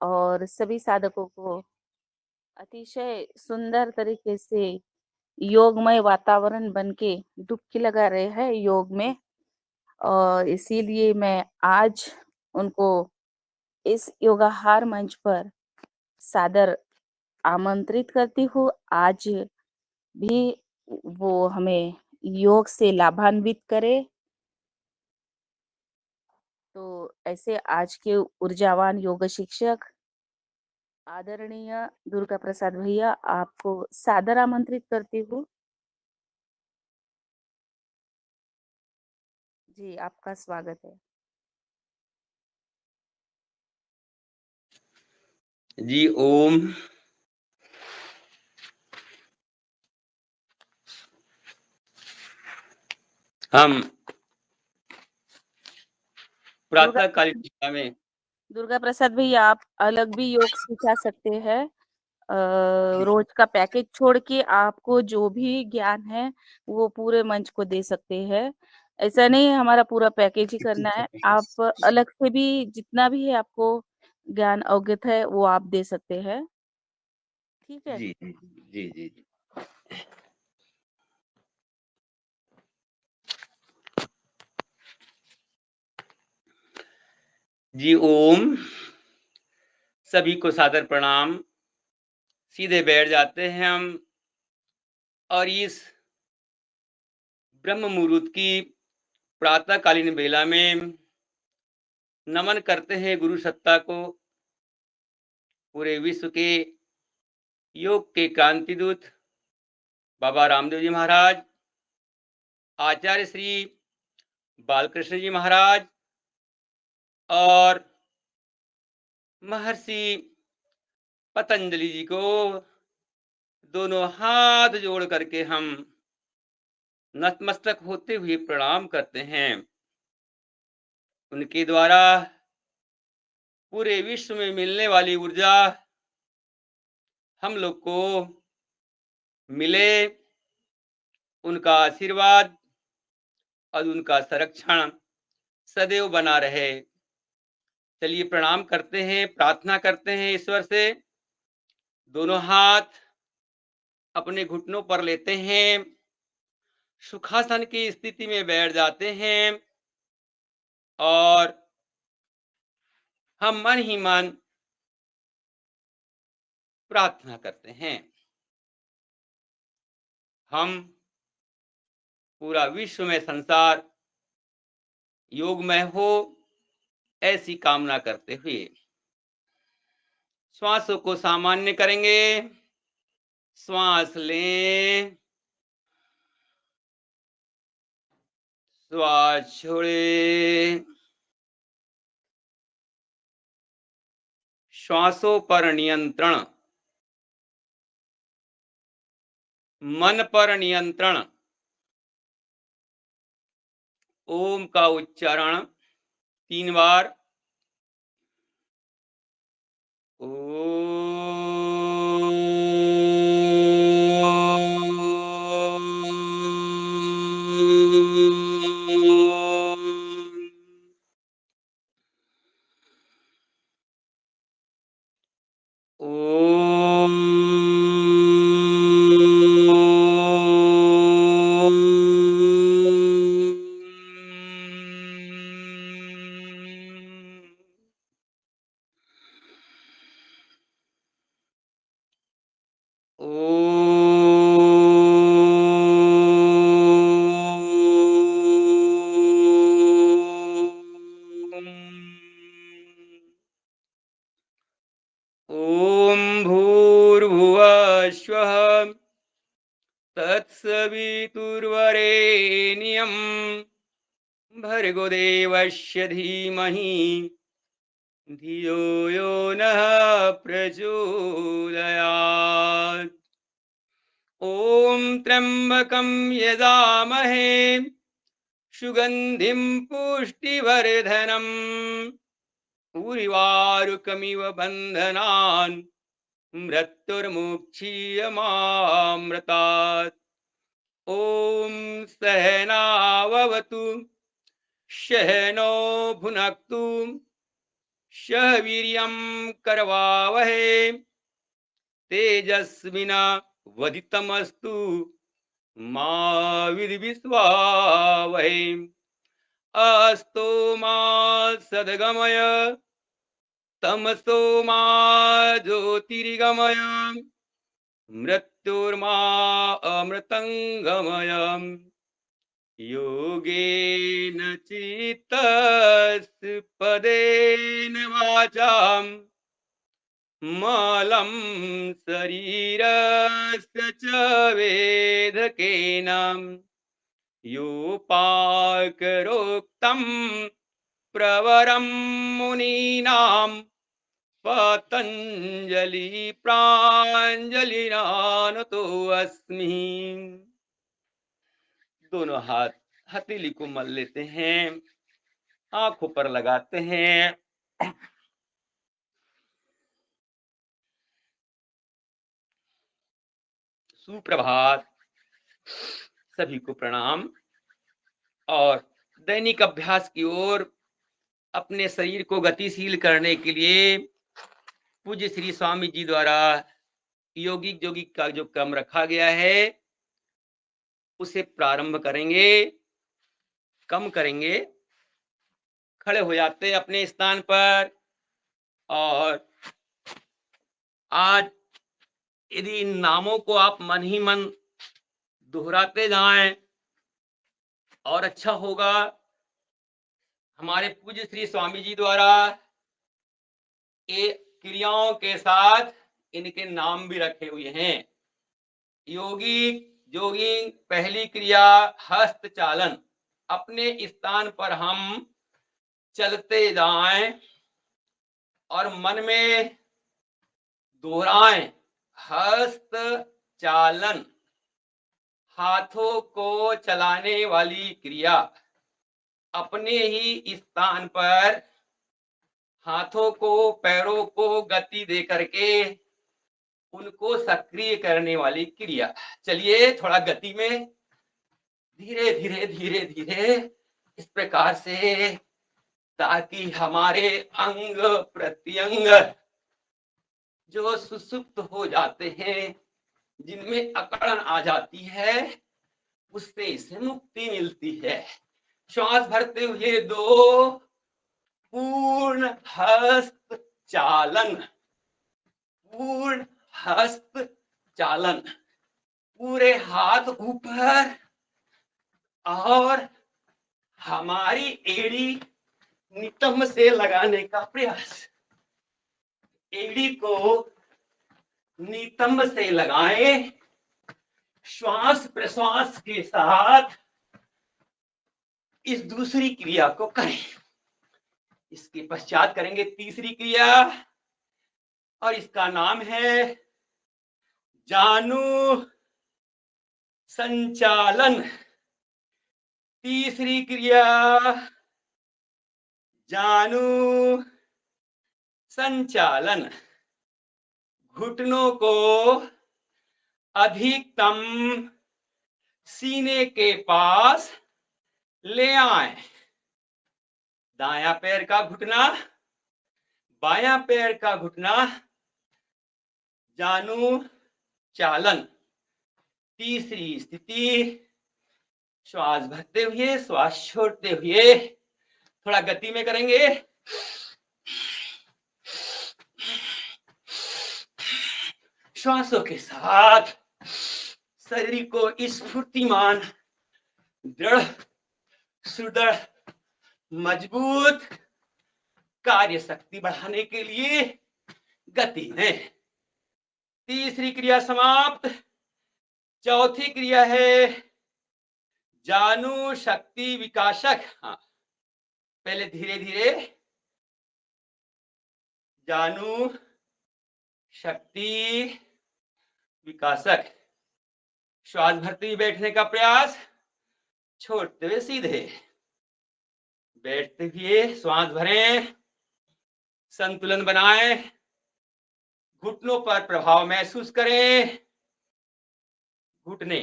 और सभी साधकों को अतिशय सुंदर तरीके से योगमय वातावरण बन के डुबकी लगा रहे हैं योग में। और इसीलिए मैं आज उनको इस योगाहार मंच पर सादर आमंत्रित करती हूँ। आज भी वो हमें योग से लाभान्वित करे। तो ऐसे आज के ऊर्जावान योग शिक्षक आदरणीय दुर्गा प्रसाद भैया, आपको सादर आमंत्रित करती हूँ। जी, आपका स्वागत है। जी ओम। हम दुर्गा प्रातःकालीन दिशा में दुर्गा प्रसाद भैया, आप अलग भी योग सिखा सकते हैं। रोज का पैकेज छोड़ के आपको जो भी ज्ञान है वो पूरे मंच को दे सकते हैं। ऐसा नहीं है हमारा पूरा पैकेज ही करना है, आप अलग से भी जितना भी है आपको ज्ञान अवगत है वो आप दे सकते हैं। ठीक है। जी जी जी जी जी। जी ओम। सभी को सादर प्रणाम। सीधे बैठ जाते हैं हम और इस ब्रह्म मुहूर्त की प्रातःकालीन बेला में नमन करते हैं गुरु सत्ता को, पूरे विश्व के योग के क्रांति दूत बाबा रामदेव जी महाराज, आचार्य श्री बालकृष्ण जी महाराज और महर्षि पतंजलि जी को दोनों हाथ जोड़ करके हम नतमस्तक होते हुए प्रणाम करते हैं। उनके द्वारा पूरे विश्व में मिलने वाली ऊर्जा हम लोग को मिले, उनका आशीर्वाद और उनका संरक्षण सदैव बना रहे। चलिए प्रणाम करते हैं, प्रार्थना करते हैं ईश्वर से। दोनों हाथ अपने घुटनों पर लेते हैं, सुखासन की स्थिति में बैठ जाते हैं और हम मन ही मन प्रार्थना करते हैं। हम पूरा विश्व में संसार योगमय हो, ऐसी कामना करते हुए श्वासों को सामान्य करेंगे। श्वास लें, श्वास छोड़ें। श्वासों पर नियंत्रण, मन पर नियंत्रण। ओम का उच्चारण 3 बार। ओम भूर्भुवः स्वः तत्सवितुर्वरेण्यं भर्गो देवस्य धीमहि धियो यो नः प्रचोदयात्। ॐ त्र्यम्बकं यजामहे सुगन्धिं पुष्टिवर्धनम् उर्वारुकमिव बन्धनान् मृत्युर्मुक्षीयमामृतात्। ॐ सहनाववतु सहनौ भुनक्तु सवीर्यं करवावहे तेजस्विना वधितमस्तु मा विद्विषावहे। अस्तु मा सद्गमय तमसो मा ज्योतिर्गमय मृत्युर्मा अमृतंगमय। योगेन चित्तस्य पदेन वाचां मलं शरीरस्य च वेदकेन योपाकरोक्तं प्रवरं मुनीनां पतंजलि प्रांजलिनानतो अस्मि। दोनों हाथ हथेली को मल लेते हैं, आंखों पर लगाते हैं। सुप्रभात, सभी को प्रणाम। और दैनिक अभ्यास की ओर अपने शरीर को गतिशील करने के लिए पूज्य श्री स्वामी जी द्वारा योगिक योगिक का जो क्रम रखा गया है उसे प्रारंभ करेंगे। कम करेंगे, खड़े हो जाते अपने स्थान पर। और आज यदि इन नामों को आप मन ही मन दोहराते जाएं और अच्छा होगा। हमारे पूज्य श्री स्वामी जी द्वारा ये क्रियाओं के साथ इनके नाम भी रखे हुए हैं। योगी जोगिंग, पहली क्रिया हस्त चालन। अपने स्थान पर हम चलते जाएं और मन में दोहराएं। हस्त चालन, हाथों को चलाने वाली क्रिया। अपने ही स्थान पर हाथों को, पैरों को गति दे करके उनको सक्रिय करने वाली क्रिया। चलिए थोड़ा गति में धीरे धीरे धीरे धीरे इस प्रकार से, ताकि हमारे अंग प्रत्यंग जो सुसुप्त हो जाते हैं, जिनमें अकड़न आ जाती है, उससे इसे मुक्ति मिलती है। श्वास भरते हुए दो पूर्ण हस्त चालन। पूर्ण हस्त चालन, पूरे हाथ ऊपर और हमारी एड़ी नितंब से लगाने का प्रयास। एड़ी को नितंब से लगाएं। श्वास प्रश्वास के साथ इस दूसरी क्रिया को करें। इसके पश्चात करेंगे तीसरी क्रिया और इसका नाम है जानु संचालन। तीसरी क्रिया जानु संचालन। घुटनों को अधिकतम सीने के पास ले आए। दायां पैर का घुटना, बायां पैर का घुटना, जानु चालन। तीसरी स्थिति, श्वास भरते हुए श्वास छोड़ते हुए थोड़ा गति में करेंगे। श्वासों के साथ शरीर को स्फूर्तिमान, दृढ़, सुदृढ़, मजबूत कार्य शक्ति बढ़ाने के लिए गति में। तीसरी क्रिया समाप्त। चौथी क्रिया है जानु शक्ति विकासक। हाँ, पहले धीरे धीरे जानु शक्ति विकासक। श्वास भरते हुए बैठने का प्रयास, छोड़ते हुए सीधे। बैठते हुए श्वास भरें, संतुलन बनाएं, घुटनों पर प्रभाव महसूस करें। घुटने,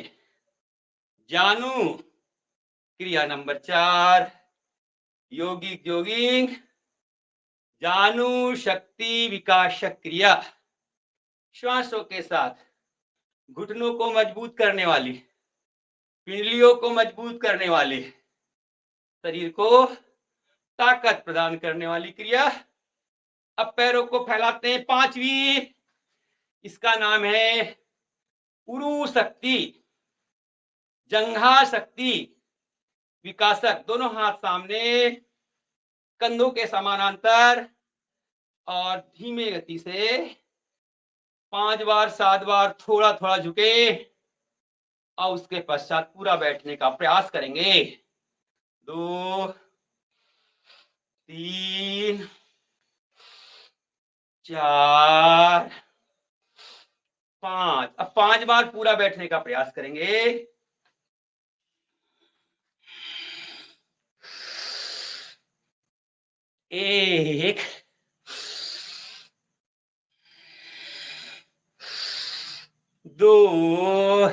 जानु क्रिया नंबर 4, योगिक जोगिंग, जानु शक्ति विकासक क्रिया। श्वासों के साथ घुटनों को मजबूत करने वाली, पिंडलियों को मजबूत करने वाली, शरीर को ताकत प्रदान करने वाली क्रिया। अब पैरों को फैलाते हैं, पांचवी, इसका नाम है उरु शक्ति, जंघा शक्ति विकासक। दोनों हाथ सामने, कंधों के समानांतर, और धीमे गति से 5 बार 7 बार थोड़ा थोड़ा झुके, और उसके पश्चात पूरा बैठने का प्रयास करेंगे। 2 3 4 5। अब 5 बार पूरा बैठने का प्रयास करेंगे। 1 2,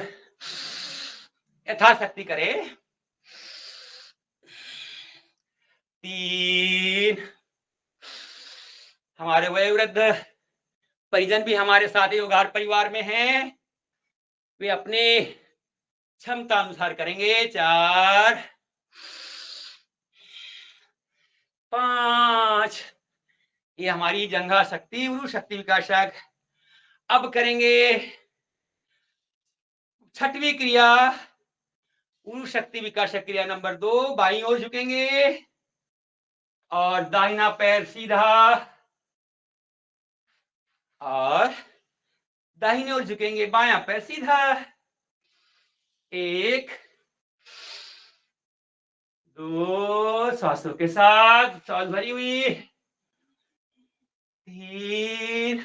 यथाशक्ति करें। 3, हमारे वयोवृद्ध परिजन भी हमारे साथ योगार परिवार में हैं, वे अपने क्षमता अनुसार करेंगे। 4 5, ये हमारी जंघा शक्ति, उरु शक्ति विकासक। अब करेंगे छठवीं क्रिया, उरु शक्ति विकासक क्रिया नंबर 2। बाईं ओर झुकेंगे और दाहिना पैर सीधा, और दाहिनी ओर झुकेंगे, बायां पैर सीधा। 1 2, सांसों के साथ, सांस भरी हुई। 3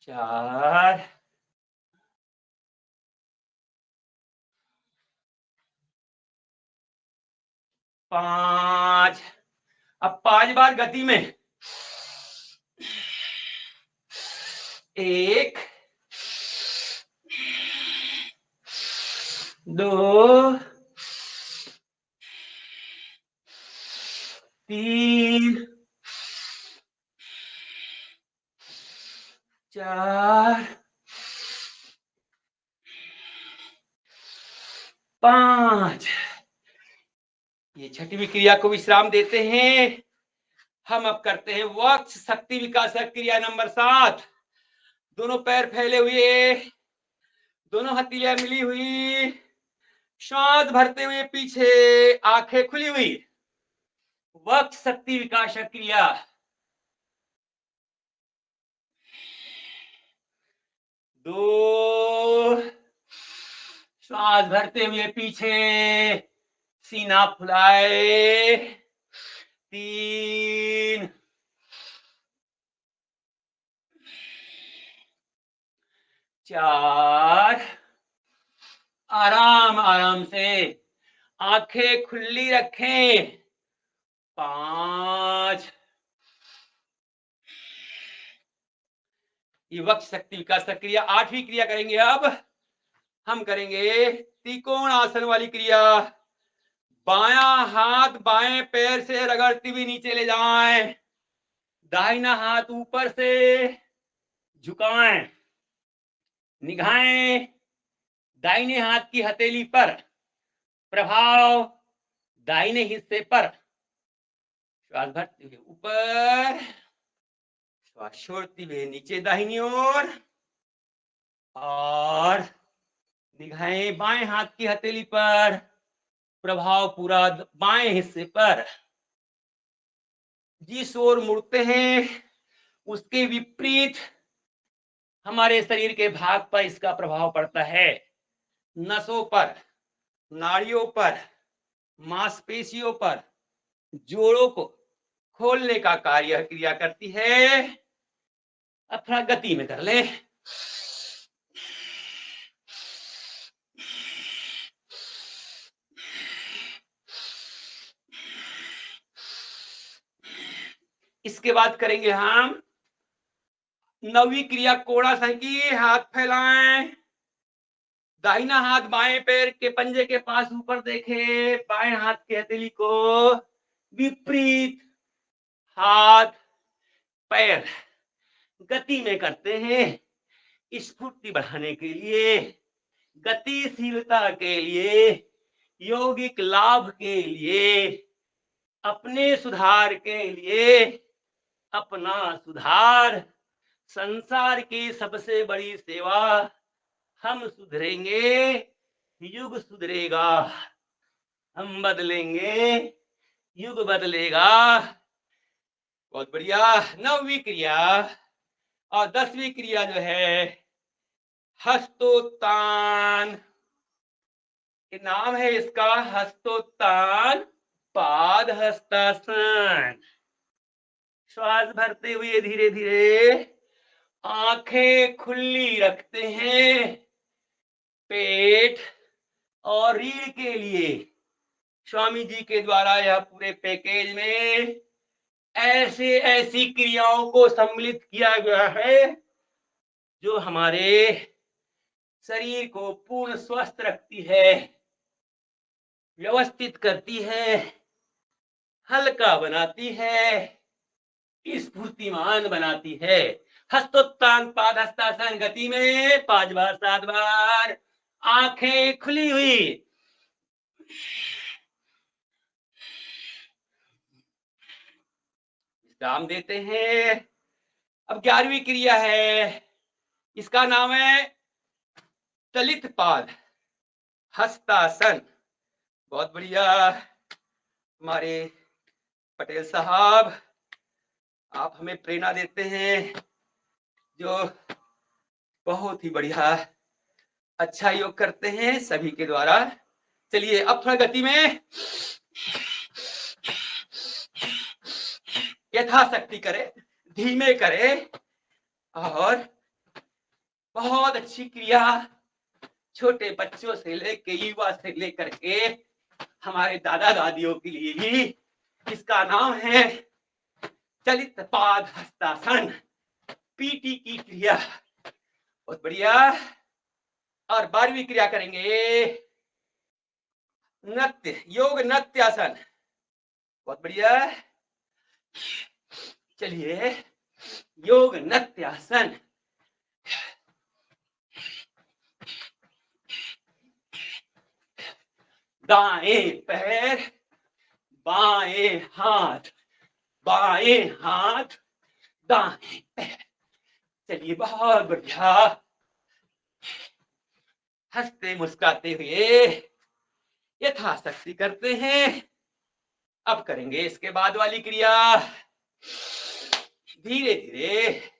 4 5। अब 5 बार गति में। 1 2 3 4 5। ये छठवीं क्रिया को विश्राम देते हैं। हम अब करते हैं वक्ष शक्ति विकासक क्रिया नंबर 7। दोनों पैर फैले हुए, दोनों हथेलियां मिली हुई, श्वास भरते हुए पीछे, आंखें खुली हुई, वक्ष शक्ति विकासक क्रिया। 2, श्वास भरते हुए पीछे, सीना फुलाए। 3 4, आराम आराम से आंखें खुली रखें। 5, ये वक्ष शक्ति विकास क्रिया। 8वीं क्रिया करेंगे। अब हम करेंगे त्रिकोण आसन वाली क्रिया। बायां हाथ बाएं पैर से रगड़ती हुई नीचे ले जाएं, दाहिना हाथ ऊपर से झुकाएं, निगाहें दाहिने हाथ की हथेली पर, प्रभाव दाहिने हिस्से पर। श्वास भरते हुए ऊपर, श्वास छोड़ते हुए नीचे दाहिनी ओर, और निगाहें बाएं हाथ की हथेली पर, प्रभाव पूरा बाएं हिस्से पर। जिस ओर मुड़ते हैं उसके विपरीत हमारे शरीर के भाग पर इसका प्रभाव पड़ता है। नसों पर, नाड़ियों पर, मांसपेशियों पर, जोड़ों को खोलने का कार्य क्रिया करती है। अब थोड़ा गति में कर ले। इसके बाद करेंगे हम 9वीं क्रिया कोणासन की। हाथ फैलाएं, दाहिना हाथ बाएं पैर के पंजे के पास ऊपर देखे, बाएं हाथ की हथेली को विपरीत हाथ पैर गति में करते हैं स्फूर्ति बढ़ाने के लिए, गतिशीलता के लिए, यौगिक लाभ के लिए, अपने सुधार के लिए, अपना सुधार, संसार की सबसे बड़ी सेवा। हम सुधरेंगे, युग सुधरेगा। हम बदलेंगे, युग बदलेगा। बहुत बढ़िया। 9वीं क्रिया और 10वीं क्रिया जो है हस्तोत्तान, ये नाम है इसका, हस्तोत्तान पाद हस्तासन। श्वास भरते हुए धीरे धीरे आंखें खुली रखते हैं। पेट और रीढ़ के लिए स्वामी जी के द्वारा यह पूरे पैकेज में ऐसी क्रियाओं को सम्मिलित किया गया है जो हमारे शरीर को पूर्ण स्वस्थ रखती है, व्यवस्थित करती है, हल्का बनाती है, स्फूर्तिमान बनाती है। हस्तोत्तान पाद हस्तासन गति में 5 बार 7 बार, आंखें खुली हुई। विश्राम देते हैं। अब 11वीं क्रिया है, इसका नाम है चलित पाद हस्तासन। बहुत बढ़िया। हमारे पटेल साहब, आप हमें प्रेरणा देते हैं, जो बहुत ही बढ़िया अच्छा योग करते हैं सभी के द्वारा। चलिए अब थोड़ा गति में यथाशक्ति करें, धीमे करें। और बहुत अच्छी क्रिया, छोटे बच्चों से लेके युवा से लेकर के हमारे दादा दादियों के लिए भी। इसका नाम है चलित पाद हस्तासन, पीटी की क्रिया। बहुत बढ़िया। और 12वीं क्रिया करेंगे नृत्य, योग नृत्यासन। बहुत बढ़िया। चलिए योग नृत्यासन। दाएं पैर, बाएं हाथ, बाएं हाथ, दाएं पैर। चलिए बहुत बढ़िया। हंसते मुस्कुराते हुए यथाशक्ति करते हैं। अब करेंगे इसके बाद वाली क्रिया, धीरे धीरे।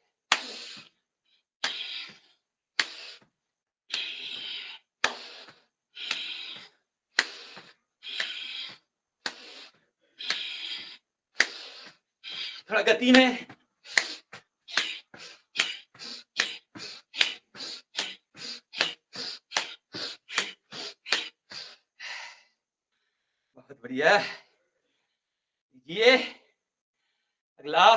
थोड़ा गति में। बहुत बढ़िया। ये अगला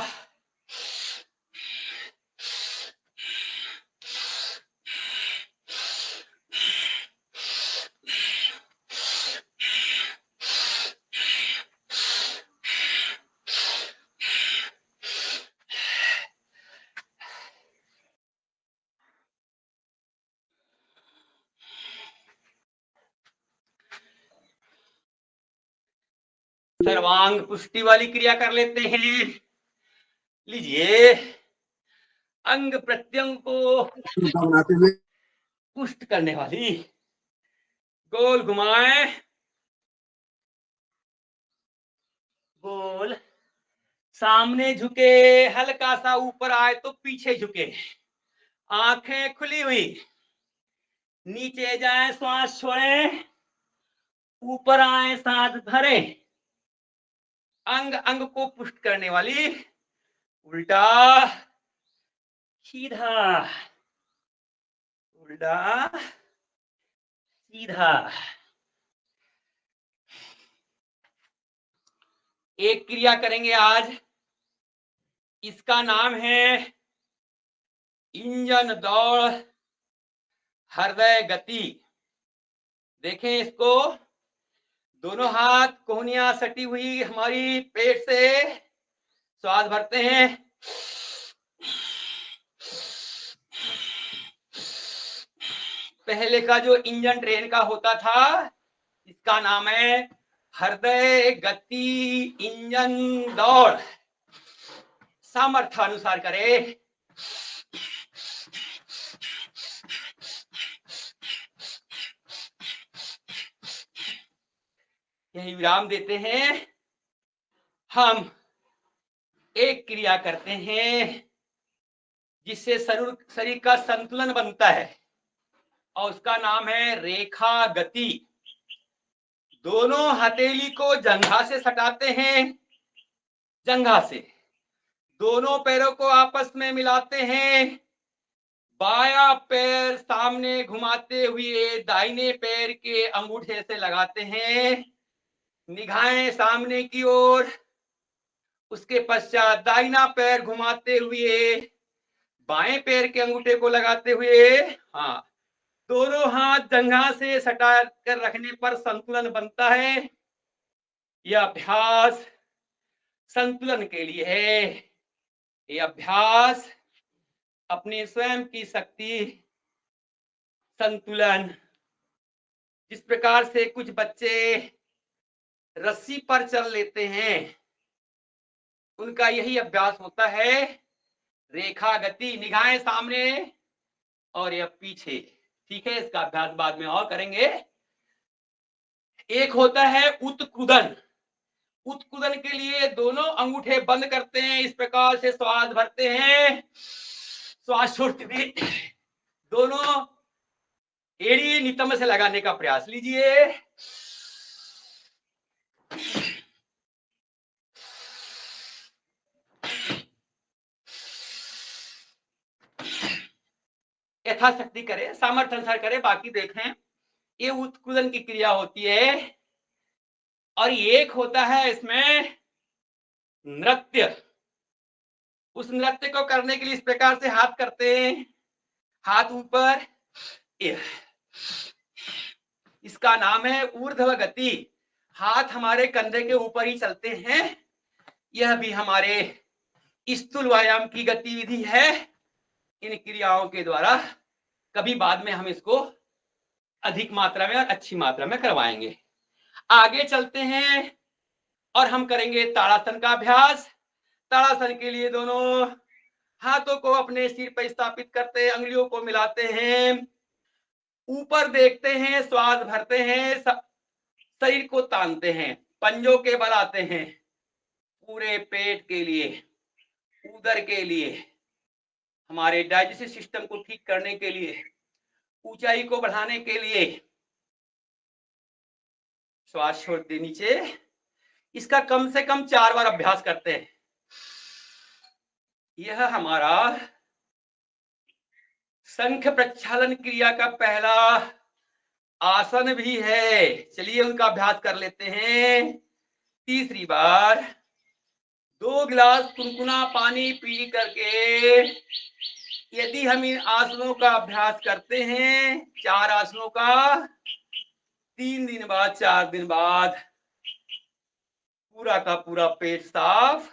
सर्वांग पुष्टि वाली क्रिया कर लेते हैं। लीजिए, अंग प्रत्यंग को पुष्ट करने वाली गोल घुमाएं, गोल सामने झुके, हल्का सा ऊपर आए तो पीछे झुके, आंखें खुली हुई, नीचे जाए श्वास छोड़ें, ऊपर आए सांस भरें। अंग अंग को पुष्ट करने वाली उल्टा सीधा, उल्टा सीधा। एक क्रिया करेंगे आज, इसका नाम है इंजन दौड़ हृदय गति। देखें इसको, दोनों हाथ कोहनियां सटी हुई हमारी पेट से, श्वास भरते हैं। पहले का जो इंजन ट्रेन का होता था, इसका नाम है हृदय गति इंजन दौड़। सामर्थ्य अनुसार करें। यही विराम देते हैं। हम एक क्रिया करते हैं जिससे शरीर का संतुलन बनता है, और उसका नाम है रेखा गति। दोनों हथेली को जंघा से सटाते हैं, जंघा से दोनों पैरों को आपस में मिलाते हैं, बायां पैर सामने घुमाते हुए दाहिने पैर के अंगूठे से लगाते हैं, निगाहें सामने की ओर। उसके पश्चात दाहिना पैर घुमाते हुए बाएं पैर के अंगूठे को लगाते हुए, हाँ, दोनों हाथ जंघा से सटा कर रखने पर संतुलन बनता है। यह अभ्यास संतुलन के लिए है। यह अभ्यास अपने स्वयं की शक्ति, संतुलन, जिस प्रकार से कुछ बच्चे रस्सी पर चल लेते हैं, उनका यही अभ्यास होता है। रेखा गति, निगाहें सामने और यह पीछे। ठीक है, इसका अभ्यास बाद में और करेंगे। एक होता है उत्कुदन। उत्कुदन के लिए दोनों अंगूठे बंद करते हैं, इस प्रकार से श्वास भरते हैं, श्वास छोड़ते हुए दोनों एड़ी नितंब से लगाने का प्रयास लीजिए। यथाशक्ति करें, सामर्थ्य अनुसार करें, बाकी देखें। ये उत्कुदन की क्रिया होती है। और एक होता है इसमें नृत्य। उस नृत्य को करने के लिए इस प्रकार से हाथ करते हैं, हाथ ऊपर, इसका नाम है ऊर्ध्व गति। हाथ हमारे कंधे के ऊपर ही चलते हैं। यह भी हमारे स्थूल व्यायाम की गतिविधि है। इन क्रियाओं के द्वारा कभी बाद में हम इसको अधिक मात्रा में और अच्छी मात्रा में करवाएंगे। आगे चलते हैं और हम करेंगे ताड़ासन का अभ्यास। ताड़ासन के लिए दोनों हाथों को अपने सिर पर स्थापित करते हैं, अंगुलियों को मिलाते हैं, ऊपर देखते हैं, श्वास भरते हैं, शरीर को तानते हैं, पंजों के बल आते हैं, पूरे पेट के लिए, उदर के लिए, हमारे डाइजेस्टिव सिस्टम को ठीक करने के लिए, ऊंचाई को बढ़ाने के लिए। श्वास छोड़ते नीचे। इसका कम से कम 4 बार अभ्यास करते हैं। यह हमारा शंख प्रक्षालन क्रिया का पहला आसन भी है। चलिए उनका अभ्यास कर लेते हैं। तीसरी बार 2 गिलास कुनकुना पानी पी करके यदि हम इन आसनों का अभ्यास करते हैं, 4 आसनों का, 3 दिन बाद, 4 दिन बाद पूरा का पूरा पेट साफ,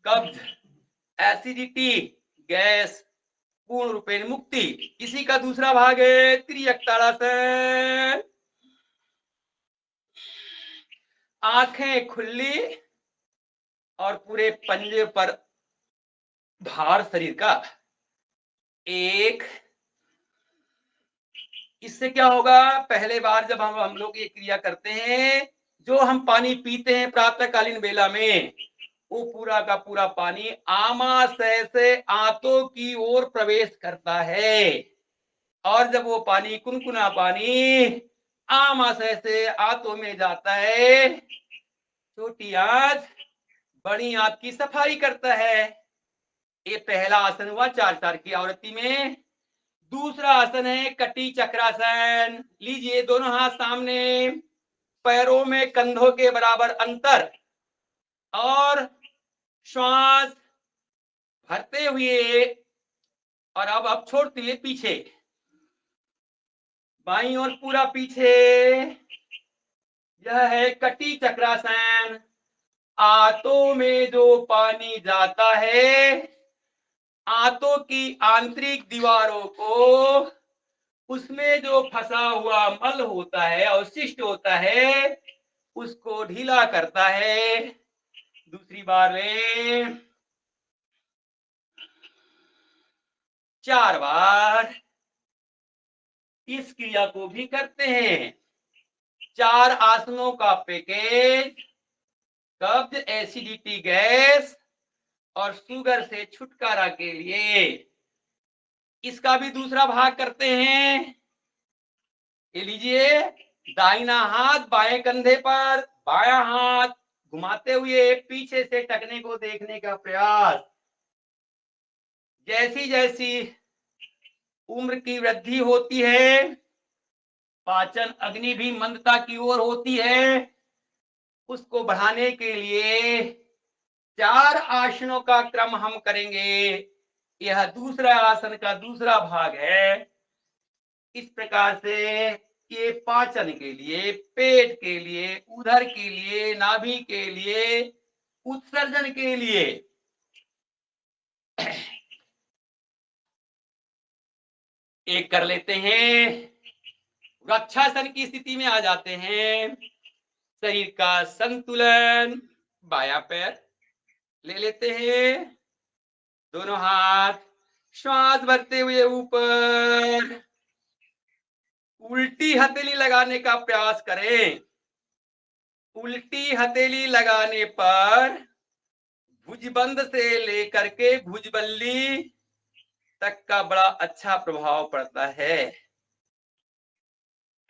कब्ज, एसिडिटी, गैस पूर्ण रूपेण मुक्ति। इसी का दूसरा भाग है त्रियक ताड़ासन। आंखें खुली और पूरे पंजे पर भार शरीर का। 1, इससे क्या होगा, पहले बार जब हम लोग ये क्रिया करते हैं, जो हम पानी पीते हैं प्रातःकालीन बेला में, वो पूरा का पूरा पानी आमाशय से आंतों की ओर प्रवेश करता है। और जब वो पानी, कुनकुना पानी, आमाशय से आंतों में जाता है, छोटी आंत बड़ी आंत की सफाई करता है। ये पहला आसन हुआ 4 की आवृत्ति में। दूसरा आसन है कटी चक्रासन। लीजिए, दोनों हाथ सामने, पैरों में कंधों के बराबर अंतर, और श्वास भरते हुए और अब छोड़ते हुए पीछे, बाईं ओर पूरा पीछे, यह है कटी चक्रासन। आंतों में जो पानी जाता है, आंतों की आंतरिक दीवारों को, उसमें जो फंसा हुआ मल होता है, अवशिष्ट होता है, उसको ढीला करता है। दूसरी बार में 4 बार इस क्रिया को भी करते हैं। 4 आसनों का पैकेज कब्ज, एसिडिटी, गैस और शुगर से छुटकारा के लिए। इसका भी दूसरा भाग करते हैं। ये लीजिए, दाहिना हाथ बाएं कंधे पर, बायां हाथ घुमाते हुए पीछे से टखने को देखने का प्रयास। जैसी जैसी उम्र की वृद्धि होती है, पाचन अग्नि भी मंदता की ओर होती है। उसको बढ़ाने के लिए 4 आसनों का क्रम हम करेंगे। यह दूसरा आसन का दूसरा भाग है। इस प्रकार से ये पाचन के लिए, पेट के लिए, उदर के लिए, नाभि के लिए, उत्सर्जन के लिए। एक कर लेते हैं। वृक्षासन की स्थिति में आ जाते हैं। शरीर का संतुलन, बायां पैर ले लेते हैं, दोनों हाथ श्वास भरते हुए ऊपर, उल्टी हथेली लगाने का प्रयास करें। उल्टी हथेली लगाने पर भुजबंद से लेकर के भुजबल्ली तक का बड़ा अच्छा प्रभाव पड़ता है।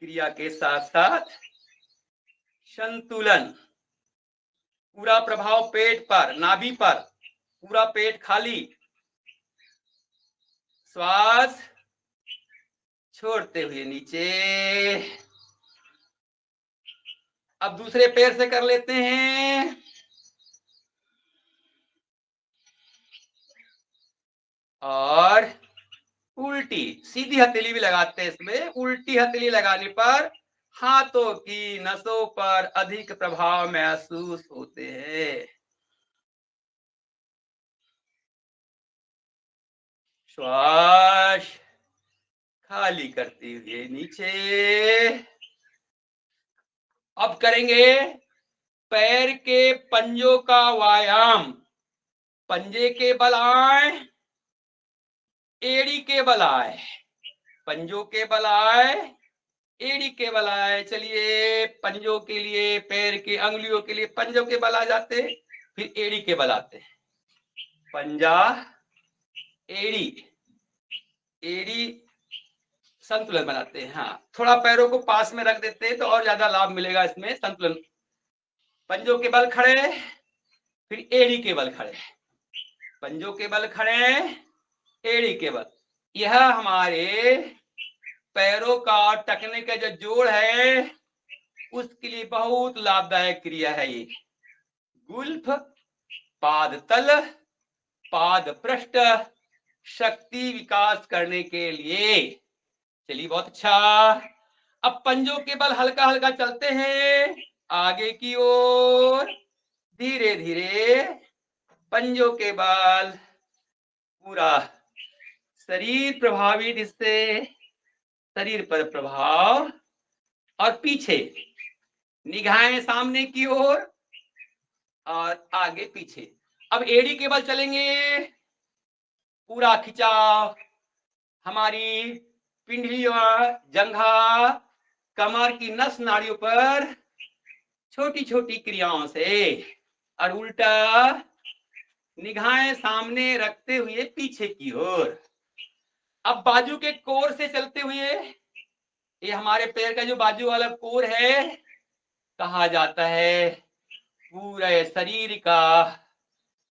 क्रिया के साथ साथ संतुलन, पूरा प्रभाव पेट पर, नाभि पर, पूरा पेट खाली, श्वास छोड़ते हुए नीचे। अब दूसरे पैर से कर लेते हैं। और उल्टी, सीधी हथेली भी लगाते हैं इसमें। उल्टी हथेली लगाने पर हाथों की नसों पर अधिक प्रभाव महसूस होते हैं। श्वास खाली करते हुए नीचे। अब करेंगे पैर के पंजों का व्यायाम। पंजे के बल आए, एड़ी के बल आए, पंजों के बल आए, एड़ी के बल आए। चलिए, पंजों के लिए, पैर के अंगुलियों के लिए पंजों के बल आ जाते, फिर एड़ी के बल आते। पंजा, एड़ी, एड़ी संतुलन बनाते हैं। हाँ, थोड़ा पैरों को पास में रख देते हैं तो और ज्यादा लाभ मिलेगा इसमें। संतुलन, पंजों के बल खड़े, फिर एड़ी के बल खड़े, पंजों के बल खड़े, एड़ी के बल। यह हमारे पैरों का टकने का जो जोड़ है, उसके लिए बहुत लाभदायक क्रिया है ये। गुल्फ, पाद तल, पाद पृष्ठ शक्ति विकास करने के लिए। चलिए, बहुत अच्छा। अब पंजों के बल हल्का हल्का चलते हैं आगे की ओर, धीरे धीरे पंजों के बल, पूरा शरीर प्रभावित, इससे शरीर पर प्रभाव। और पीछे निगाहें सामने की ओर और आगे पीछे। अब एड़ी के बल चलेंगे, पूरा खिंचाव हमारी पिंडलियों, जंघा, कमर की नस नाड़ियों पर छोटी छोटी क्रियाओं से। और उल्टा निगाहें सामने रखते हुए पीछे की ओर। अब बाजू के कोर से चलते हुए, ये हमारे पैर का जो बाजू वाला कोर है, कहा जाता है पूरे शरीर का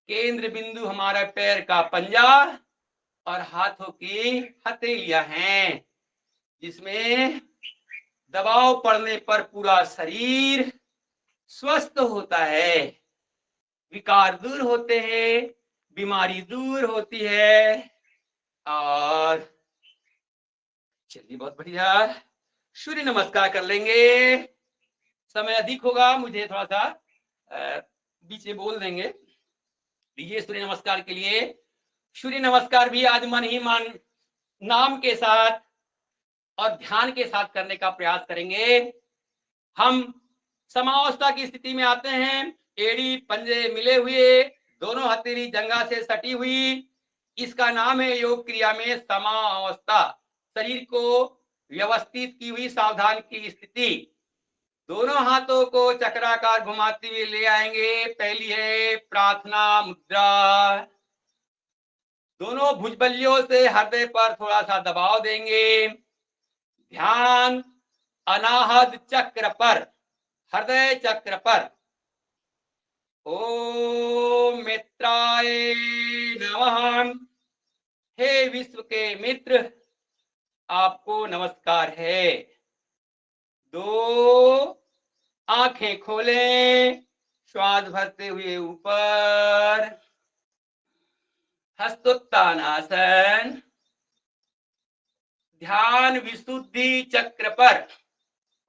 केंद्र बिंदु हमारा पैर का पंजा और हाथों की हथेलियां हैं, जिसमें दबाव पड़ने पर पूरा शरीर स्वस्थ होता है, विकार दूर होते हैं, बीमारी दूर होती है। और चलिए, बहुत बढ़िया, सूर्य नमस्कार कर लेंगे। समय अधिक होगा, मुझे थोड़ा सा बीच में बोल देंगे। ये सूर्य नमस्कार के लिए, सूर्य नमस्कार भी आज मन ही मन नाम के साथ और ध्यान के साथ करने का प्रयास करेंगे। हम समावस्था की स्थिति में आते हैं, एड़ी पंजे मिले हुए, दोनों हथेली जंघा से सटी हुई। इसका नाम है योग क्रिया में समावस्था। शरीर को व्यवस्थित की हुई सावधान की स्थिति। दोनों हाथों को चक्राकार घुमाते हुए ले आएंगे। पहली है प्रार्थना मुद्रा। दोनों भुजबल्लियों से हृदय पर थोड़ा सा दबाव देंगे। ध्यान अनाहत चक्र पर, हृदय चक्र पर। ओम मित्राय नमः। हे विश्व के मित्र, आपको नमस्कार है। दो आंखें खोलें, श्वास भरते हुए ऊपर, हस्तोत्तानासन। ध्यान विशुद्धि चक्र पर।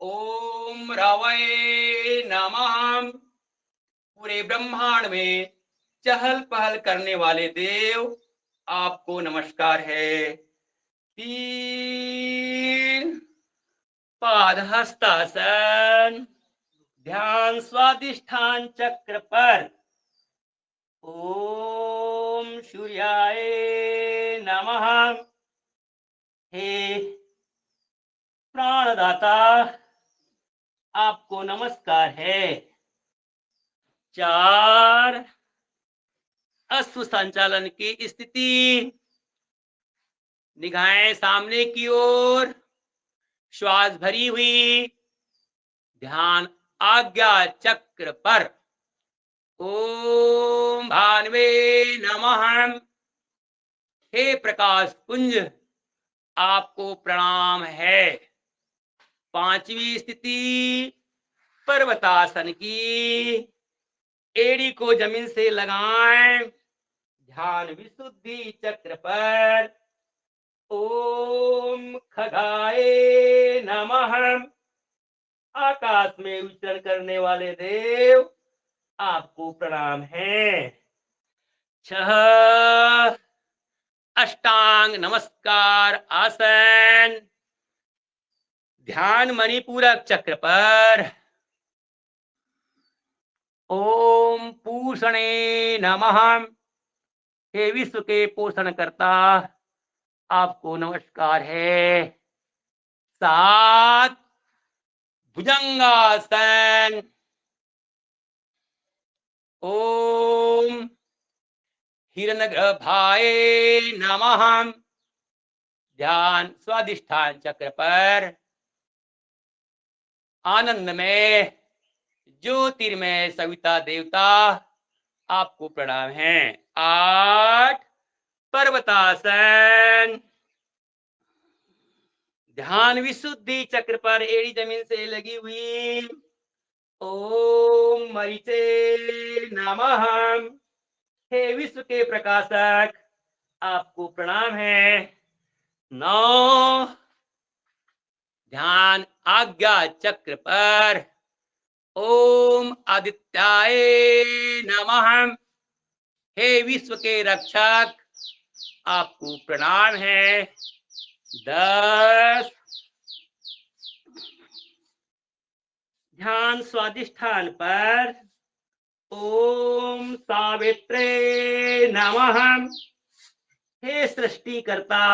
ओम रवये नमः। पूरे ब्रह्मांड में चहल पहल करने वाले देव, आपको नमस्कार है। तीन पाद हस्तासन। ध्यान स्वादिष्ठान चक्र पर। ओम सूर्याय नमः। हे प्राणदाता, आपको नमस्कार है। चार अश्व संचालन की स्थिति। निगाहें सामने की ओर, श्वास भरी हुई। ध्यान आज्ञा चक्र पर। ओम भानवे नमः। हे प्रकाश पुंज, आपको प्रणाम है। पांचवी स्थिति पर्वतासन की। एड़ी को जमीन से लगाएं। ध्यान विशुद्धि चक्र पर। ओम खगाय नमः। आकाश में विचरण करने वाले देव, आपको प्रणाम है। छह अष्टांग नमस्कार आसन। ध्यान मणिपूरक चक्र पर। ओम पूषणे नमः। हे विश्व के पोषण करता, आपको नमस्कार है। सात भुजंगासन। ओम हिरण्यगर्भाय नमः। ध्यान स्वादिष्ठान चक्र पर। आनंद में ज्योतिर्मय सविता देवता, आपको प्रणाम है। आठ पर्वतासन। ध्यान विशुद्धि चक्र पर, एड़ी जमीन से लगी हुई। ओम मरीचे नमः। हे विश्व के प्रकाशक, आपको प्रणाम है। नौ ध्यान आज्ञा चक्र पर। ओम आदित्याय नमः। हे विश्व के रक्षक, आपको प्रणाम है। 10 ध्यान स्वादिष्ठान पर। ओम सावित्रे नमः। हे सृष्टिकर्ता,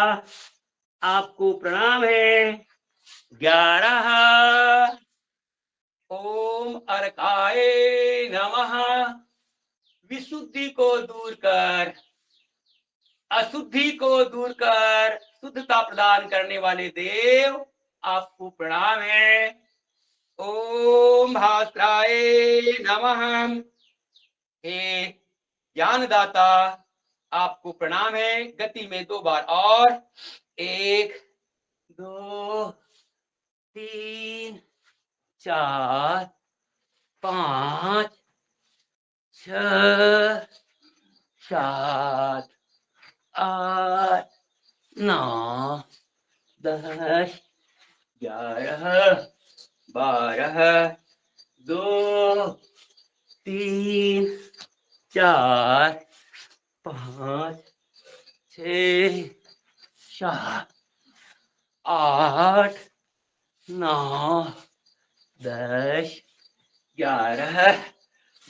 आपको प्रणाम है। 11 ओम अर्काय नमः। विशुद्धि को दूर कर, अशुद्धि को दूर कर, शुद्धता प्रदान करने वाले देव, आपको प्रणाम है। ओम भास्कराय नमः। हे ज्ञानदाता, आपको प्रणाम है। गति में 2 बार और। 1 2 3 4 5 6 7 8 9 10 11 12 2 3 4 5 6 7 8 9 10 11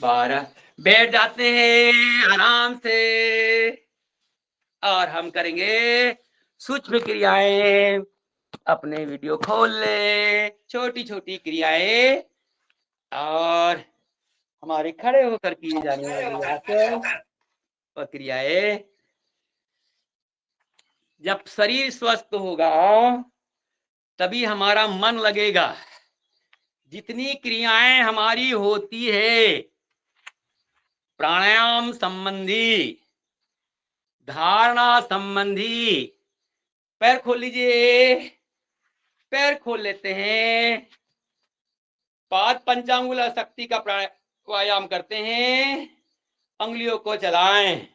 12 बैठ जाते हैं आराम से और हम करेंगे सूक्ष्म क्रियाएं। अपने वीडियो खोल ले, छोटी छोटी क्रियाएं और हमारे खड़े होकर किए जाने वाली आसन और क्रियाएं। जब शरीर स्वस्थ होगा तभी हमारा मन लगेगा। जितनी क्रियाएं हमारी होती है प्राणायाम संबंधी, धारणा संबंधी, पैर खोल लीजिए, पैर खोल लेते हैं, पाद पंचांगुल शक्ति का व्यायाम करते हैं, अंगुलियों को चलाएं।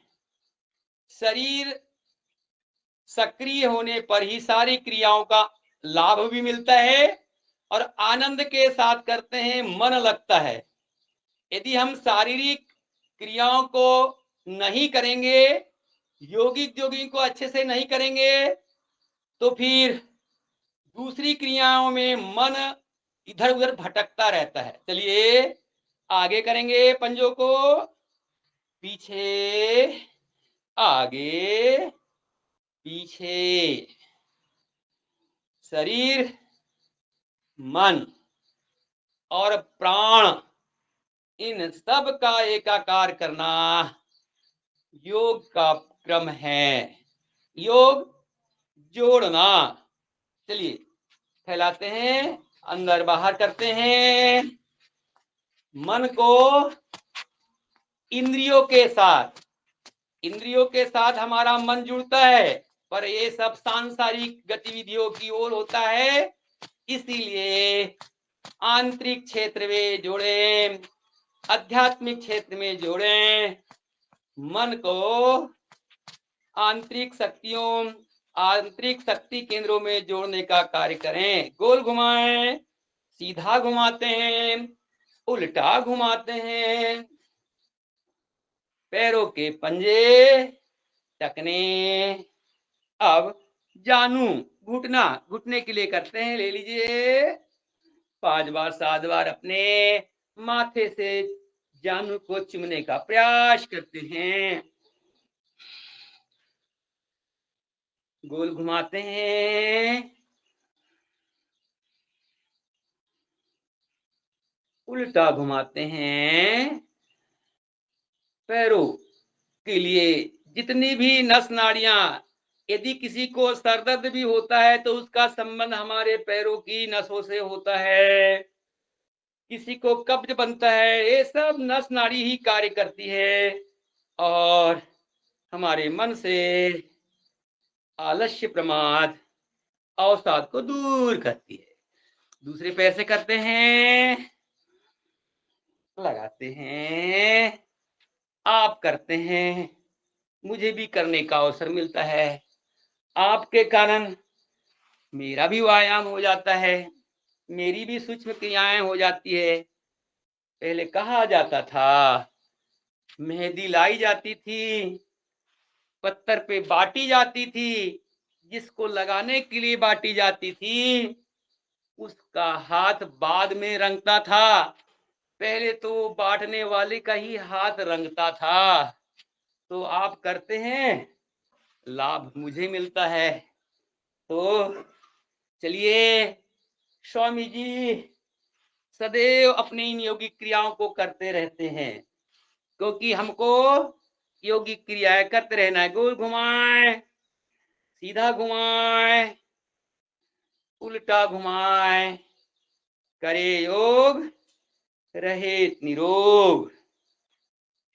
शरीर सक्रिय होने पर ही सारी क्रियाओं का लाभ भी मिलता है और आनंद के साथ करते हैं, मन लगता है। यदि हम शारीरिक क्रियाओं को नहीं करेंगे, योगी को अच्छे से नहीं करेंगे तो फिर दूसरी क्रियाओं में मन इधर उधर भटकता रहता है। चलिए आगे करेंगे, पंजों को पीछे, आगे पीछे। शरीर, मन और प्राण इन सब का एकाकार करना योग का क्रम है। योग जोड़ना। चलिए फैलाते हैं, अंदर बाहर करते हैं। मन को इंद्रियों के साथ हमारा मन जुड़ता है, पर ये सब सांसारिक गतिविधियों की ओर होता है। इसीलिए आंतरिक क्षेत्र में जोड़ें, आध्यात्मिक क्षेत्र में जोड़ें। मन को आंतरिक शक्ति केंद्रों में जोड़ने का कार्य करें। गोल घुमाएं, सीधा घुमाते हैं, उल्टा घुमाते हैं। पैरों के पंजे टकने। अब जानू घुटने के लिए करते हैं, ले लीजिए। 5 बार 7 बार अपने माथे से जानू को चुमने का प्रयास करते हैं। गोल घुमाते हैं, उल्टा घुमाते हैं। पैरों के लिए जितनी भी नस नाड़ियां, यदि किसी को सरदर्द भी होता है तो उसका संबंध हमारे पैरों की नसों से होता है। किसी को कब्ज बनता है, ये सब नस नाड़ी ही कार्य करती है और हमारे मन से आलस्य, प्रमाद, अवसाद को दूर करती है। दूसरे पैर से करते हैं, लगाते हैं, आप करते हैं, मुझे भी करने का अवसर मिलता है। आपके कारण मेरा भी व्यायाम हो जाता है, मेरी भी सूक्ष्म क्रियाएं हो जाती है। पहले कहा जाता था, मेहंदी लाई जाती थी, पत्थर पे बांटी जाती थी, जिसको लगाने के लिए बांटी जाती थी उसका हाथ बाद में रंगता था। पहले तो बांटने वाले का ही हाथ रंगता था। तो आप करते हैं, लाभ मुझे मिलता है। तो चलिए, स्वामी जी सदैव अपनी इन योगिक क्रियाओं को करते रहते हैं, क्योंकि हमको योगिक क्रियाएं करते रहना है। गोल घुमाएं, सीधा घुमाएं, उल्टा घुमाएं, करे योग रहे निरोग।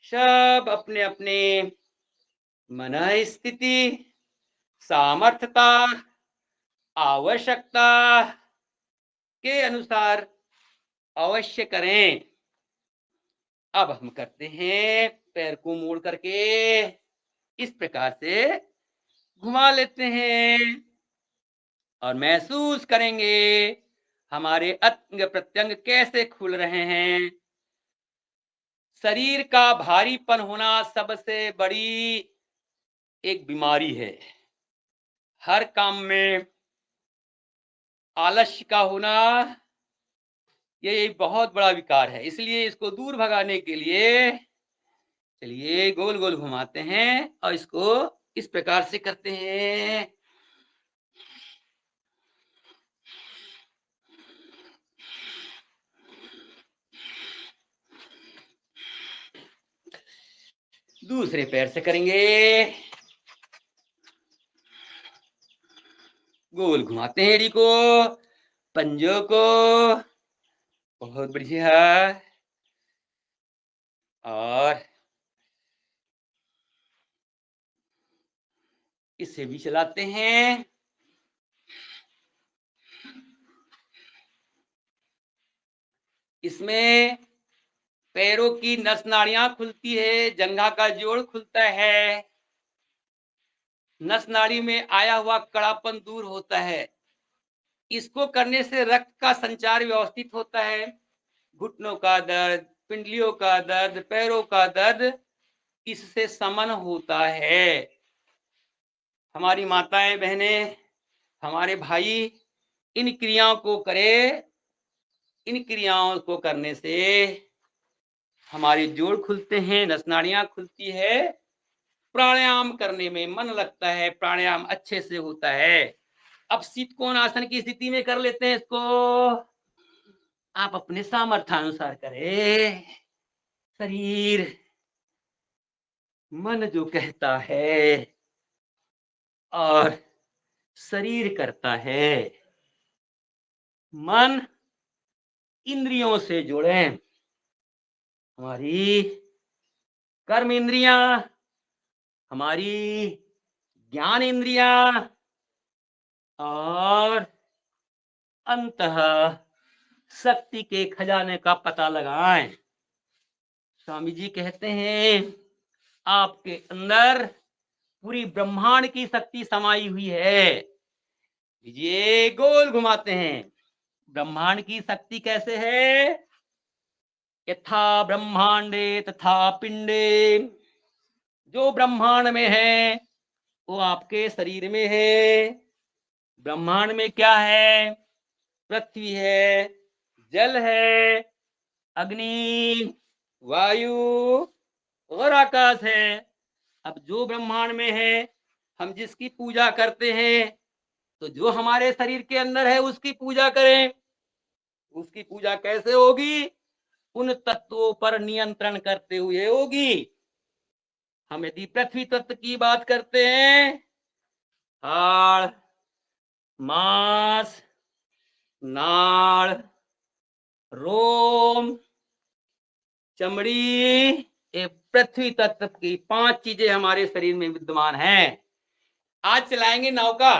सब अपने अपने मन स्थिति, सामर्थ्यता, आवश्यकता के अनुसार अवश्य करें। अब हम करते हैं, पैर को मोड़ करके इस प्रकार से घुमा लेते हैं और महसूस करेंगे हमारे अंग प्रत्यंग कैसे खुल रहे हैं। शरीर का भारीपन होना सबसे बड़ी एक बीमारी है। हर काम में आलस्य का होना ये एक बहुत बड़ा विकार है। इसलिए इसको दूर भगाने के लिए चलिए गोल गोल घुमाते हैं और इसको इस प्रकार से करते हैं। दूसरे पैर से करेंगे, गोल घुमाते हैं एड़ी को, पंजों को, बहुत बढ़िया। और इसे भी चलाते हैं। इसमें पैरों की नस नाड़ियां खुलती है, जंघा का जोड़ खुलता है, नस नाड़ी में आया हुआ कड़ापन दूर होता है। इसको करने से रक्त का संचार व्यवस्थित होता है। घुटनों का दर्द, पिंडलियों का दर्द, पैरों का दर्द इससे शमन होता है। हमारी माताएं बहनें, हमारे भाई इन क्रियाओं को करें। इन क्रियाओं को करने से हमारे जोड़ खुलते हैं, नस नाड़ियां खुलती है, प्राणायाम करने में मन लगता है, प्राणायाम अच्छे से होता है। अब शीतकोण आसन की स्थिति में कर लेते हैं इसको। आप अपने सामर्थ्यानुसार करें। शरीर मन जो कहता है और शरीर करता है। मन इंद्रियों से जोड़ें। हमारी कर्म इंद्रियां, हमारी ज्ञान इंद्रियां और अंतः शक्ति के खजाने का पता लगाएं। स्वामी जी कहते हैं आपके अंदर पूरी ब्रह्मांड की शक्ति समाई हुई है। ये गोल घुमाते हैं। ब्रह्मांड की शक्ति कैसे है? यथा ब्रह्मांडे तथा पिंडे। जो ब्रह्मांड में है वो आपके शरीर में है। ब्रह्मांड में क्या है? पृथ्वी है, जल है, अग्नि, वायु और आकाश है। अब जो ब्रह्मांड में है, हम जिसकी पूजा करते हैं, तो जो हमारे शरीर के अंदर है उसकी पूजा करें। उसकी पूजा कैसे होगी? उन तत्वों पर नियंत्रण करते हुए होगी। हम यदि पृथ्वी तत्व की बात करते हैं, हाड़, मांस, नाड़, रोम, चमड़ी, ये पृथ्वी तत्व की 5 चीजें हमारे शरीर में विद्यमान हैं। आज चलाएंगे नाव का।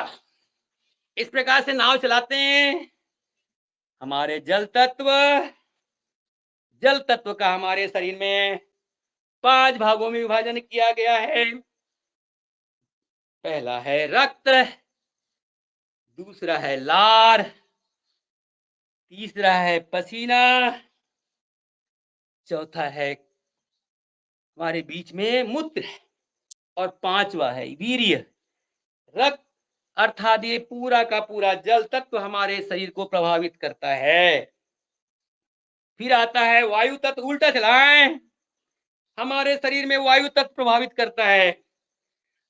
इस प्रकार से नाव चलाते हैं। हमारे जल तत्व का हमारे शरीर में 5 भागों में विभाजन किया गया है। पहला है रक्त, दूसरा है लार, तीसरा है पसीना, चौथा है हमारे बीच में मूत्र और 5वां है वीर्य। रक्त अर्थात ये पूरा का पूरा जल तत्व हमारे शरीर को प्रभावित करता है। फिर आता है वायु तत्व। उल्टा चलाएं। हमारे शरीर में वायु तत्व प्रभावित करता है।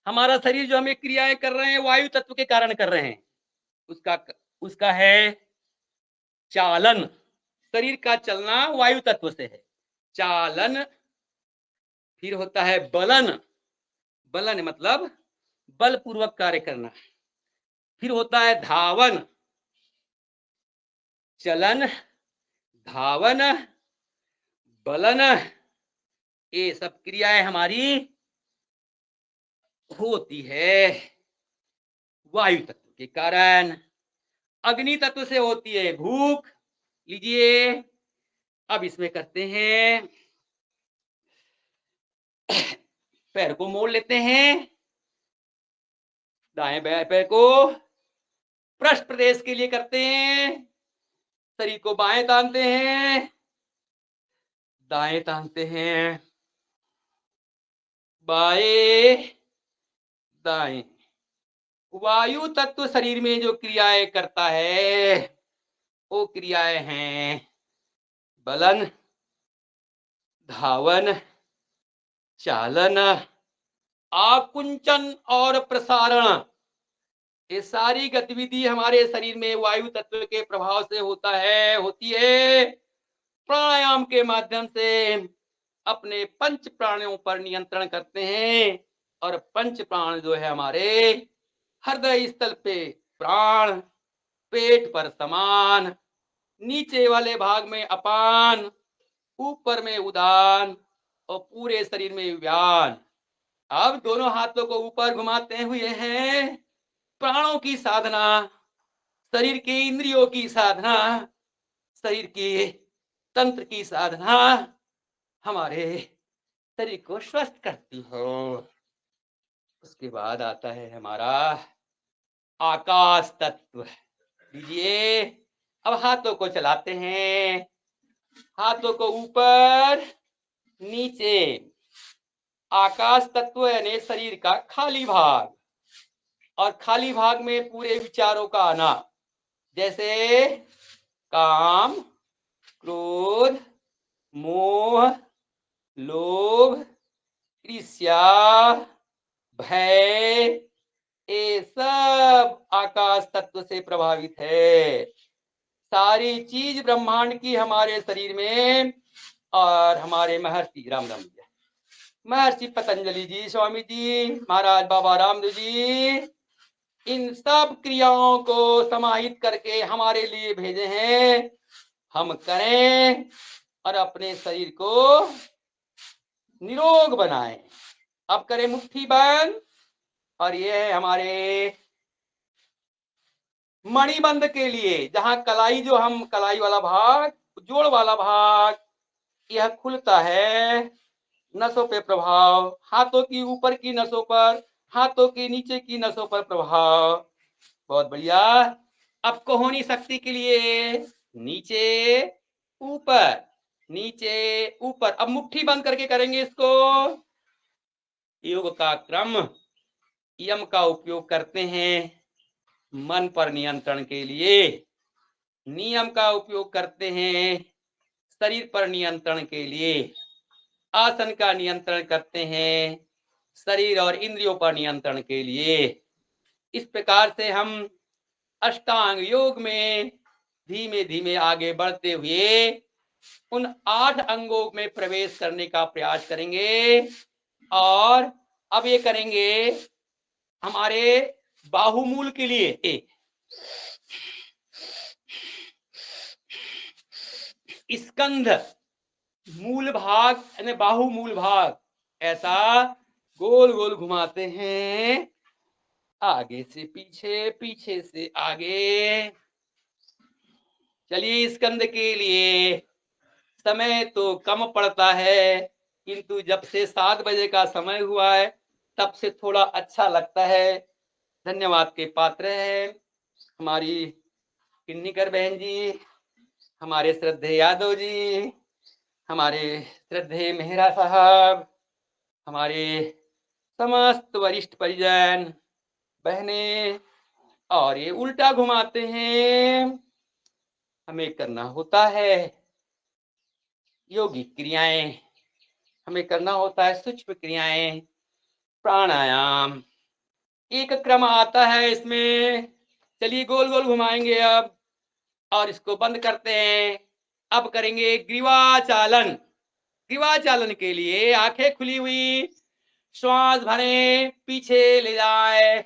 हमारा शरीर जो हमें क्रियाएं कर रहे हैं वायु तत्व के कारण कर रहे हैं। उसका उसका है चालन। शरीर का चलना वायु तत्व से है, चालन। फिर होता है बलन। बलन मतलब बलपूर्वक कार्य करना। फिर होता है धावन। चलन, धावन, बलन, ये सब क्रियाएं हमारी होती है वायु तत्व के कारण। अग्नि तत्व से होती है भूख। लीजिए अब इसमें करते हैं। पैर को मोड़ लेते हैं। दाएं पैर को पृष्ठ प्रदेश के लिए करते हैं। शरीर को बाएं तानते हैं, दाएं तानते हैं, बाएं दाएं। वायु तत्व शरीर में जो क्रियाएं करता है वो क्रियाएं हैं बलन, धावन, चालन, आकुंचन और प्रसारण। ये सारी गतिविधि हमारे शरीर में वायु तत्व के प्रभाव से होती है। प्राणायाम के माध्यम से अपने पंच प्राणों पर नियंत्रण करते हैं और पंच प्राण जो है हमारे हृदय स्थल पे प्राण, पेट पर समान, नीचे वाले भाग में अपान, ऊपर में उदान और पूरे शरीर में व्यान। अब दोनों हाथों को ऊपर घुमाते हुए हैं प्राणों की साधना, शरीर के इंद्रियों की साधना, शरीर के तंत्र की साधना हमारे शरीर को स्वस्थ करती हो। उसके बाद आता है हमारा आकाश तत्व। लीजिए, अब हाथों को चलाते हैं, हाथों को ऊपर नीचे। आकाश तत्व यानी शरीर का खाली भाग, और खाली भाग में पूरे विचारों का आना, जैसे काम, क्रोध, मोह, लोभ, ईर्ष्या, भय, ये सब आकाश तत्व से प्रभावित है। सारी चीज ब्रह्मांड की हमारे शरीर में। और हमारे महर्षि राम राम जी, महर्षि पतंजलि जी, स्वामी जी, महाराज बाबा रामदेव जी, इन सब क्रियाओं को समाहित करके हमारे लिए भेजे हैं। हम करें और अपने शरीर को निरोग बनाएं। अब करें मुट्ठी बंद, और ये है हमारे मणिबंध के लिए, जहां कलाई, जो हम कलाई वाला भाग, जोड़ वाला भाग, यह खुलता है। नसों पे प्रभाव, हाथों की ऊपर की नसों पर, हाथों की नीचे की नसों पर प्रभाव। बहुत बढ़िया। अब कोहनी शक्ति के लिए नीचे ऊपर, नीचे ऊपर। अब मुट्ठी बंद करके करेंगे इसको। योग का क्रम, यम का उपयोग करते हैं मन पर नियंत्रण के लिए, नियम का उपयोग करते हैं शरीर पर नियंत्रण के लिए, आसन का नियंत्रण करते हैं शरीर और इंद्रियों पर नियंत्रण के लिए। इस प्रकार से हम अष्टांग योग में धीमे धीमे आगे बढ़ते हुए उन 8 अंगों में प्रवेश करने का प्रयास करेंगे। और अब ये करेंगे हमारे बाहुमूल के लिए। स्कंध मूल भाग यानी बाहुमूल भाग, ऐसा गोल गोल घुमाते हैं, आगे से पीछे, पीछे से आगे। चलिए, स्कंद के लिए समय तो कम पड़ता है, किंतु जब से 7 बजे का समय हुआ है तब से थोड़ा अच्छा लगता है। धन्यवाद के पात्र है हमारी किन्नीकर बहन जी, हमारे श्रद्धेय यादव जी, हमारे श्रद्धेय मेहरा साहब, हमारे समस्त वरिष्ठ परिजन, बहनें। और ये उल्टा घुमाते हैं, हमें करना होता है योगिक क्रियाएं, हमें करना होता है सूक्ष्म क्रियाएं, प्राणायाम। एक क्रम आता है इसमें। चलिए, गोल गोल घुमाएंगे अब, और इसको बंद करते हैं। अब करेंगे ग्रीवाचालन। ग्रीवाचालन के लिए आंखें खुली हुई, श्वास भरें, पीछे ले जाए,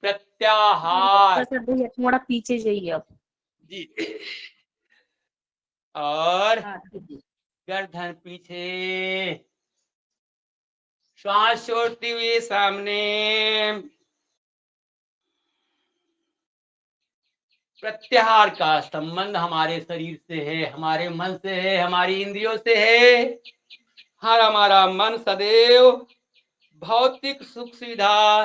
प्रत्याहार भैया थोड़ा पीछे जाइए अब जी, और ठीक है। गर्दन पीछे, श्वास छोड़ते हुए सामने। प्रत्याहार का संबंध हमारे शरीर से है, हमारे मन से है, हमारी इंद्रियों से है। हमारा मन सदैव भौतिक सुख सुविधा,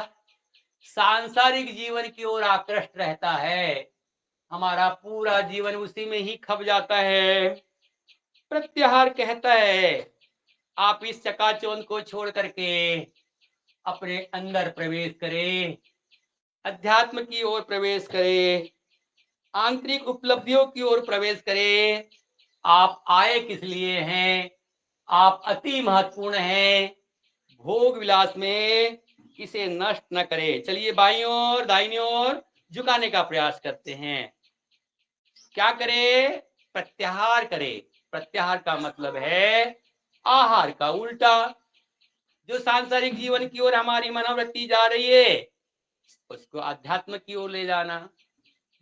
सांसारिक जीवन की ओर आकृष्ट रहता है। हमारा पूरा जीवन उसी में ही खप जाता है। प्रत्याहार कहता है आप इस चकाचौंध को छोड़ करके अपने अंदर प्रवेश करें, अध्यात्म की ओर प्रवेश करें, आंतरिक उपलब्धियों की ओर प्रवेश करें। आप आए किस लिए हैं? आप अति महत्वपूर्ण हैं। भोग विलास में इसे नष्ट न करें। चलिए बाईं ओर दाहिनी ओर झुकाने का प्रयास करते हैं। क्या करें? प्रत्याहार करें। प्रत्याहार का मतलब है आहार का उल्टा। जो सांसारिक जीवन की ओर हमारी मनोवृत्ति जा रही है उसको आध्यात्म की ओर ले जाना।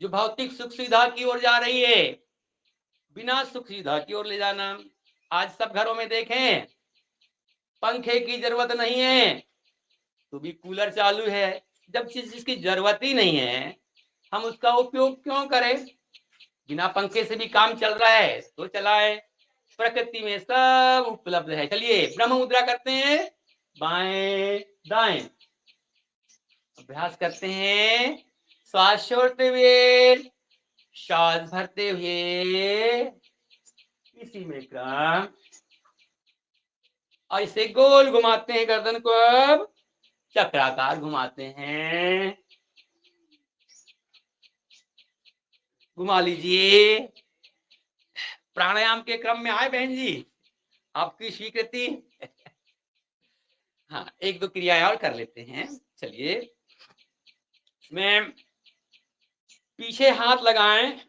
जो भौतिक सुख सुविधा की ओर जा रही है बिना सुख सुविधा की ओर ले जाना। आज सब घरों में देखें पंखे की जरूरत नहीं है तो भी कूलर चालू है। जब चीज जिसकी जरूरत ही नहीं है हम उसका उपयोग क्यों करें? बिना पंखे से भी काम चल रहा है तो चलाएं। प्रकृति में सब उपलब्ध है। चलिए ब्रह्म मुद्रा करते हैं, बाएं दाएं अभ्यास करते हैं। श्वास छोड़ते हुए श्वास भरते हुए इसी में क्रम और इसे गोल घुमाते हैं। गर्दन को अब चक्राकार घुमाते हैं। घुमा लीजिए। प्राणायाम के क्रम में आए बहन जी, आपकी स्वीकृति। हाँ, एक दो क्रियाएं और कर लेते हैं। चलिए इसमें पीछे हाथ लगाएं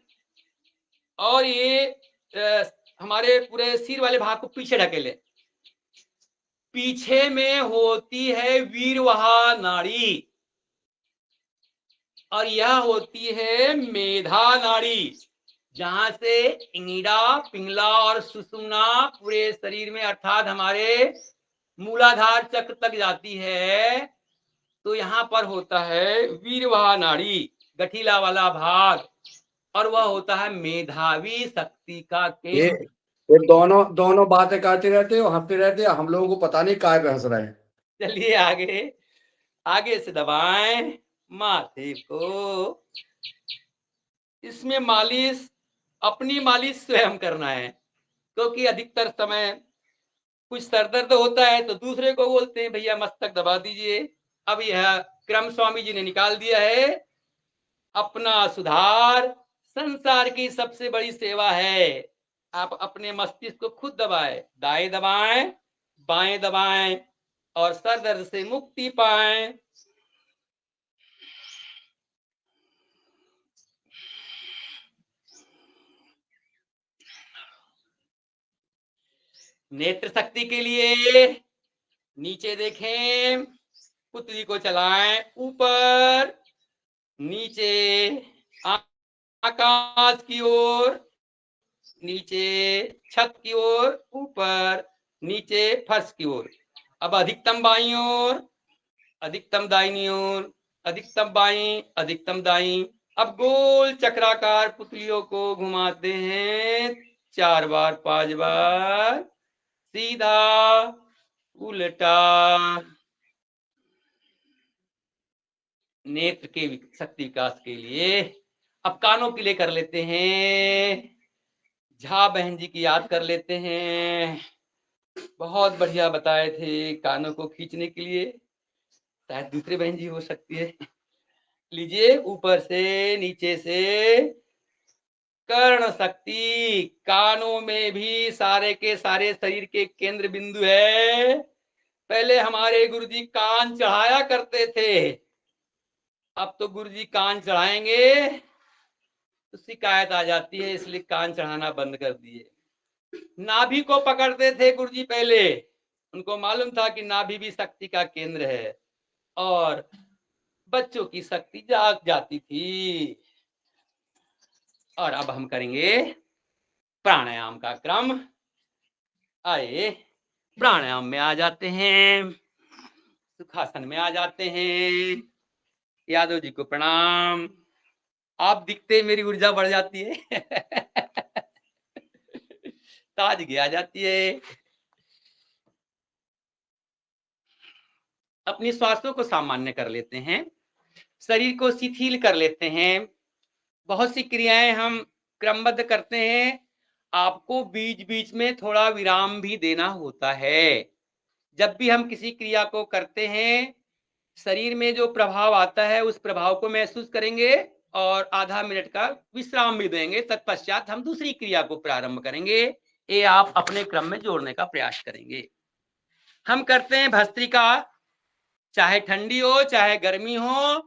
और ये हमारे पूरे सिर वाले भाग को पीछे ढकेले। पीछे में होती है वीरवाह नाड़ी और यह होती है मेधा नाड़ी, जहां से इंगड़ा पिंगला और सुषुम्ना पूरे शरीर में अर्थात हमारे मूलाधार चक्र तक जाती है। तो यहाँ पर होता है वीरवाह नाड़ी, गठीला वाला भाग, और वह होता है मेधावी शक्ति का ये केंद्र। ये दोनों दोनों बातें करते रहते हो, हंसते रहते हो, हम लोगों को पता नहीं काय पे हंस रहे हैं। चलिए आगे आगे से दबाएं माथे को। इसमें मालिश अपनी मालिश स्वयं करना है, क्योंकि अधिकतर समय कुछ सर दर्द होता है तो दूसरे को बोलते हैं भैया मस्तक दबा दीजिए। अब यह क्रम स्वामी जी ने निकाल दिया है। अपना सुधार संसार की सबसे बड़ी सेवा है। आप अपने मस्तिष्क को खुद दबाएं, दाएं दबाएं बाएं दबाएं और सर दर्द से मुक्ति पाएं। नेत्र शक्ति के लिए नीचे देखें, पुतली को चलाएं ऊपर नीचे, आकाश की ओर नीचे, छत की ओर ऊपर नीचे, फर्श की ओर। अब अधिकतम बाईं ओर, अधिकतम दाहिनी ओर, अधिकतम बाईं, अधिकतम दाईं। अब गोल चक्राकार पुतलियों को घुमाते हैं 4 बार 5 बार, सीधा उल्टा। नेत्र के शक्ति विकास के लिए अब कानों के लिए कर लेते हैं। झा बहन जी की याद कर लेते हैं, बहुत बढ़िया बताए थे कानों को खींचने के लिए। शायद दूसरी बहन जी हो सकती है। लीजिए ऊपर से नीचे से कर्ण शक्ति, कानों में भी सारे के सारे शरीर के केंद्र बिंदु है। पहले हमारे गुरुजी कान चढ़ाया करते थे, अब तो गुरुजी कान चढ़ाएंगे तो शिकायत आ जाती है, इसलिए कान चढ़ाना बंद कर दिए। नाभि को पकड़ते थे गुरुजी पहले, उनको मालूम था कि नाभि भी शक्ति का केंद्र है और बच्चों की शक्ति जाग जाती थी। और अब हम करेंगे प्राणायाम का क्रम। आइए प्राणायाम में आ जाते हैं, सुखासन में आ जाते हैं। यादव जी को प्रणाम। आप दिखते मेरी ऊर्जा बढ़ जाती है। ताजगी आ जाती है। अपनी श्वासों को सामान्य कर लेते हैं, शरीर को शिथिल कर लेते हैं। बहुत सी क्रियाएं हम क्रमबद्ध करते हैं, आपको बीच-बीच में थोड़ा विराम भी देना होता है। जब भी हम किसी क्रिया को करते हैं, शरीर में जो प्रभाव आता है, उस प्रभाव को महसूस करेंगे और आधा मिनट का विश्राम भी देंगे। तत्पश्चात हम दूसरी क्रिया को प्रारंभ करेंगे। ये आप अपने क्रम में जोड़ने का प्रयास करेंगे। हम करते हैं भस्त्रिका, चाहे ठंडी हो, चाहे गर्मी हो,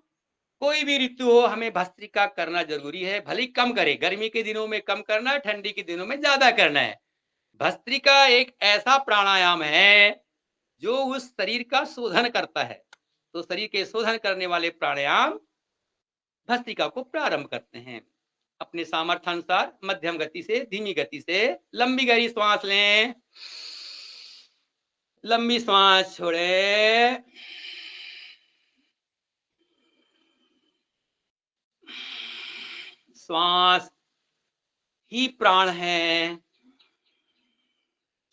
कोई भी ऋतु हो, हमें भस्त्रिका करना जरूरी है। भले ही कम करें, गर्मी के दिनों में कम करना है, ठंडी के दिनों में ज्यादा करना है। भस्त्रिका एक ऐसा प्राणायाम है जो उस शरीर का शोधन करता है। तो शरीर के शोधन करने वाले प्राणायाम भस्त्रिका को प्रारंभ करते हैं। अपने सामर्थ्य अनुसार मध्यम गति से, धीमी गति से लंबी गहरी श्वास लें, लंबी श्वास छोड़े, श्वास ही प्राण है,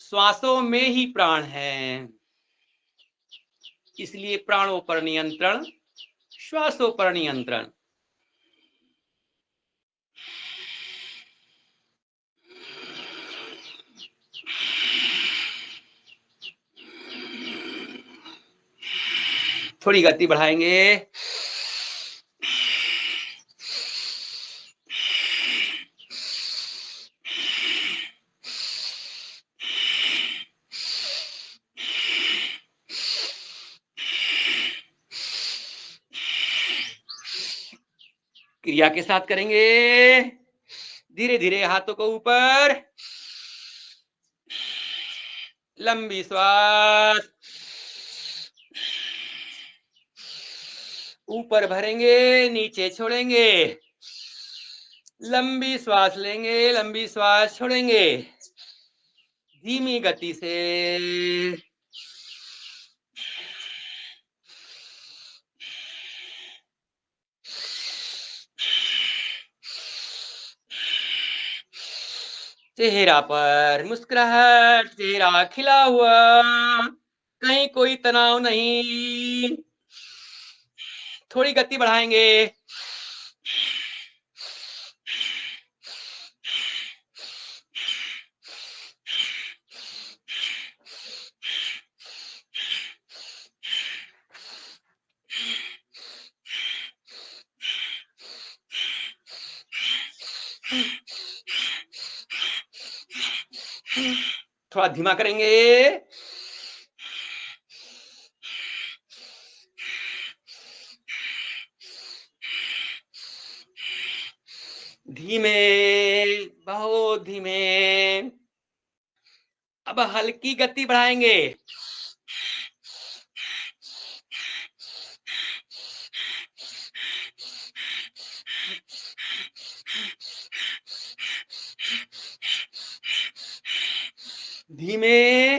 श्वासों में ही प्राण है, इसलिए प्राणों पर नियंत्रण, श्वासों पर नियंत्रण। थोड़ी गति बढ़ाएंगे। क्रिया के साथ करेंगे। धीरे धीरे हाथों को ऊपर, लंबी श्वास, ऊपर भरेंगे, नीचे छोड़ेंगे, लंबी श्वास लेंगे, लंबी श्वास छोड़ेंगे, धीमी गति से। चेहरा पर मुस्कुराहट, चेहरा खिला हुआ, कहीं कोई तनाव नहीं। थोड़ी गति बढ़ाएंगे। थोड़ा धीमा करेंगे। धीमे, बहुत धीमे। अब हल्की गति बढ़ाएंगे। धीमे,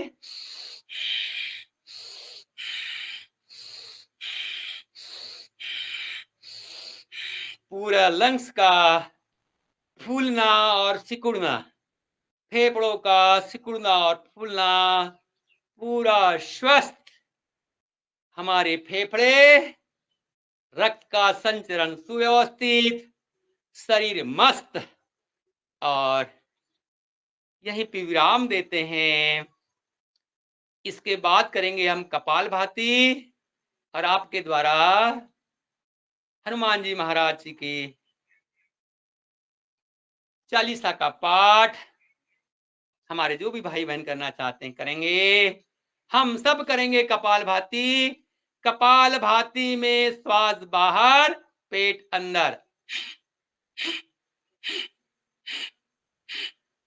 पूरा लंग्स का फूलना और सिकुड़ना, फेफड़ों का सिकुड़ना और फूलना, पूरा स्वस्थ हमारे फेफड़े, रक्त का संचरण सुव्यवस्थित, शरीर मस्त। और यहीं पे विराम देते हैं। इसके बाद करेंगे हम कपालभाति और आपके द्वारा हनुमान जी महाराज जी की चालीसा का पाठ हमारे जो भी भाई बहन करना चाहते हैं करेंगे। हम सब करेंगे कपालभाति। कपालभाति में श्वास बाहर, पेट अंदर।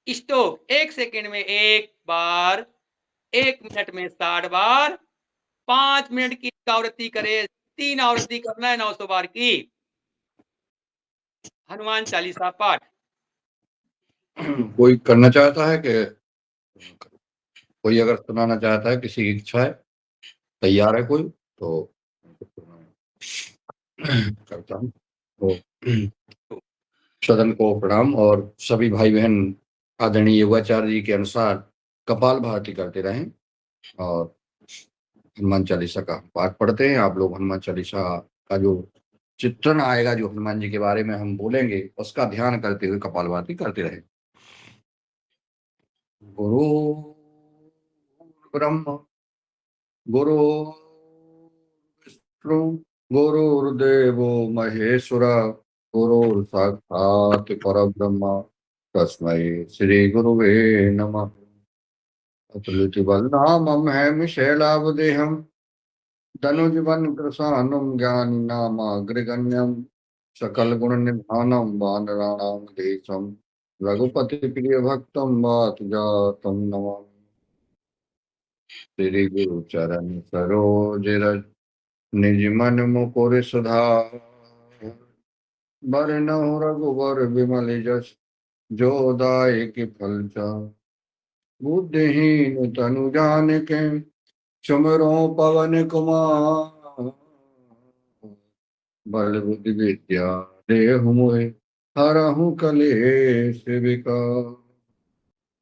स्टोक 1 सेकंड में 1 बार, 1 मिनट में 60 बार, 5 मिनट की आवृत्ति करे, 3 आवृत्ति करना है 900 बार की। हनुमान चालीसा पाठ कोई करना चाहता है कि कोई अगर सुनाना चाहता है, किसी की इच्छा है, तैयार है कोई तो करता हूँ। तो सदन को प्रणाम और सभी भाई बहन आदरणीय योगाचार्य जी के अनुसार कपालभाति करते रहें और हनुमान चालीसा का पाठ पढ़ते हैं। आप लोग हनुमान चालीसा का जो चित्रण आएगा जो हनुमान जी के बारे में हम बोलेंगे, उसका ध्यान करते हुए कपालभाति करते रहे। गुरु ब्रह्म गुरु विष्णु गुरुर्देवो महेश्वर गुरुर् साक्षात् परब्रह्म तस्मै श्री गुरुवे नमः। अतुलित बलधामं हेमशैलावदेहं धनुजवन कृशानं ज्ञानिनामाग्रगण्यं सकल गुण निधानं वानराणां देशं रघुपति प्रिय भक्तं वात जातं नमामि। श्री गुरु चरण सरोज रज निज मन मुकुर सुधार बरनहुँ रघुवर विमल जस जो दायक फलचार। बुद्धिहीन तनु जानिके सुमिरो पवन कुमार बल बुद्धि विद्या देहु मोहि हरहु कलेश विकार।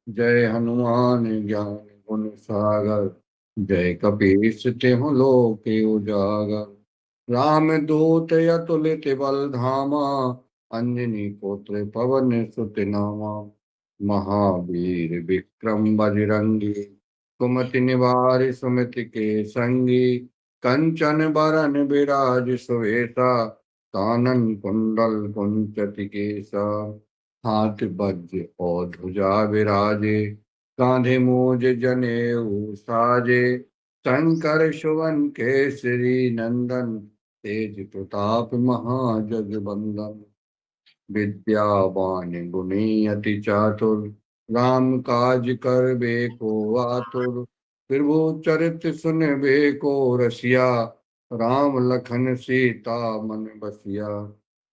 जय हनुमान ज्ञान गुण सागर जय कपीस तिहुँ लोक उजागर। राम दूत अतुलित बल धामा अंजनी पुत्र पवन सुत नामा। महावीर विक्रम बजरंगी कुमति निवार सुमति के संगी। कंचन बरन बिराज सुवेशा कानन कुंडल कुंचति केसा। हाथ वज्र और ध्वजा विराजे कांधे मूज जनेऊ साजे। शंकर सुवन केसरी नंदन तेज प्रताप महाजगबंदन। विद्यावान गुणी अति चातुर राम काज करबे को आतुर। प्रभु चरित सुनबे को रसिया राम लखन सीता मन बसिया।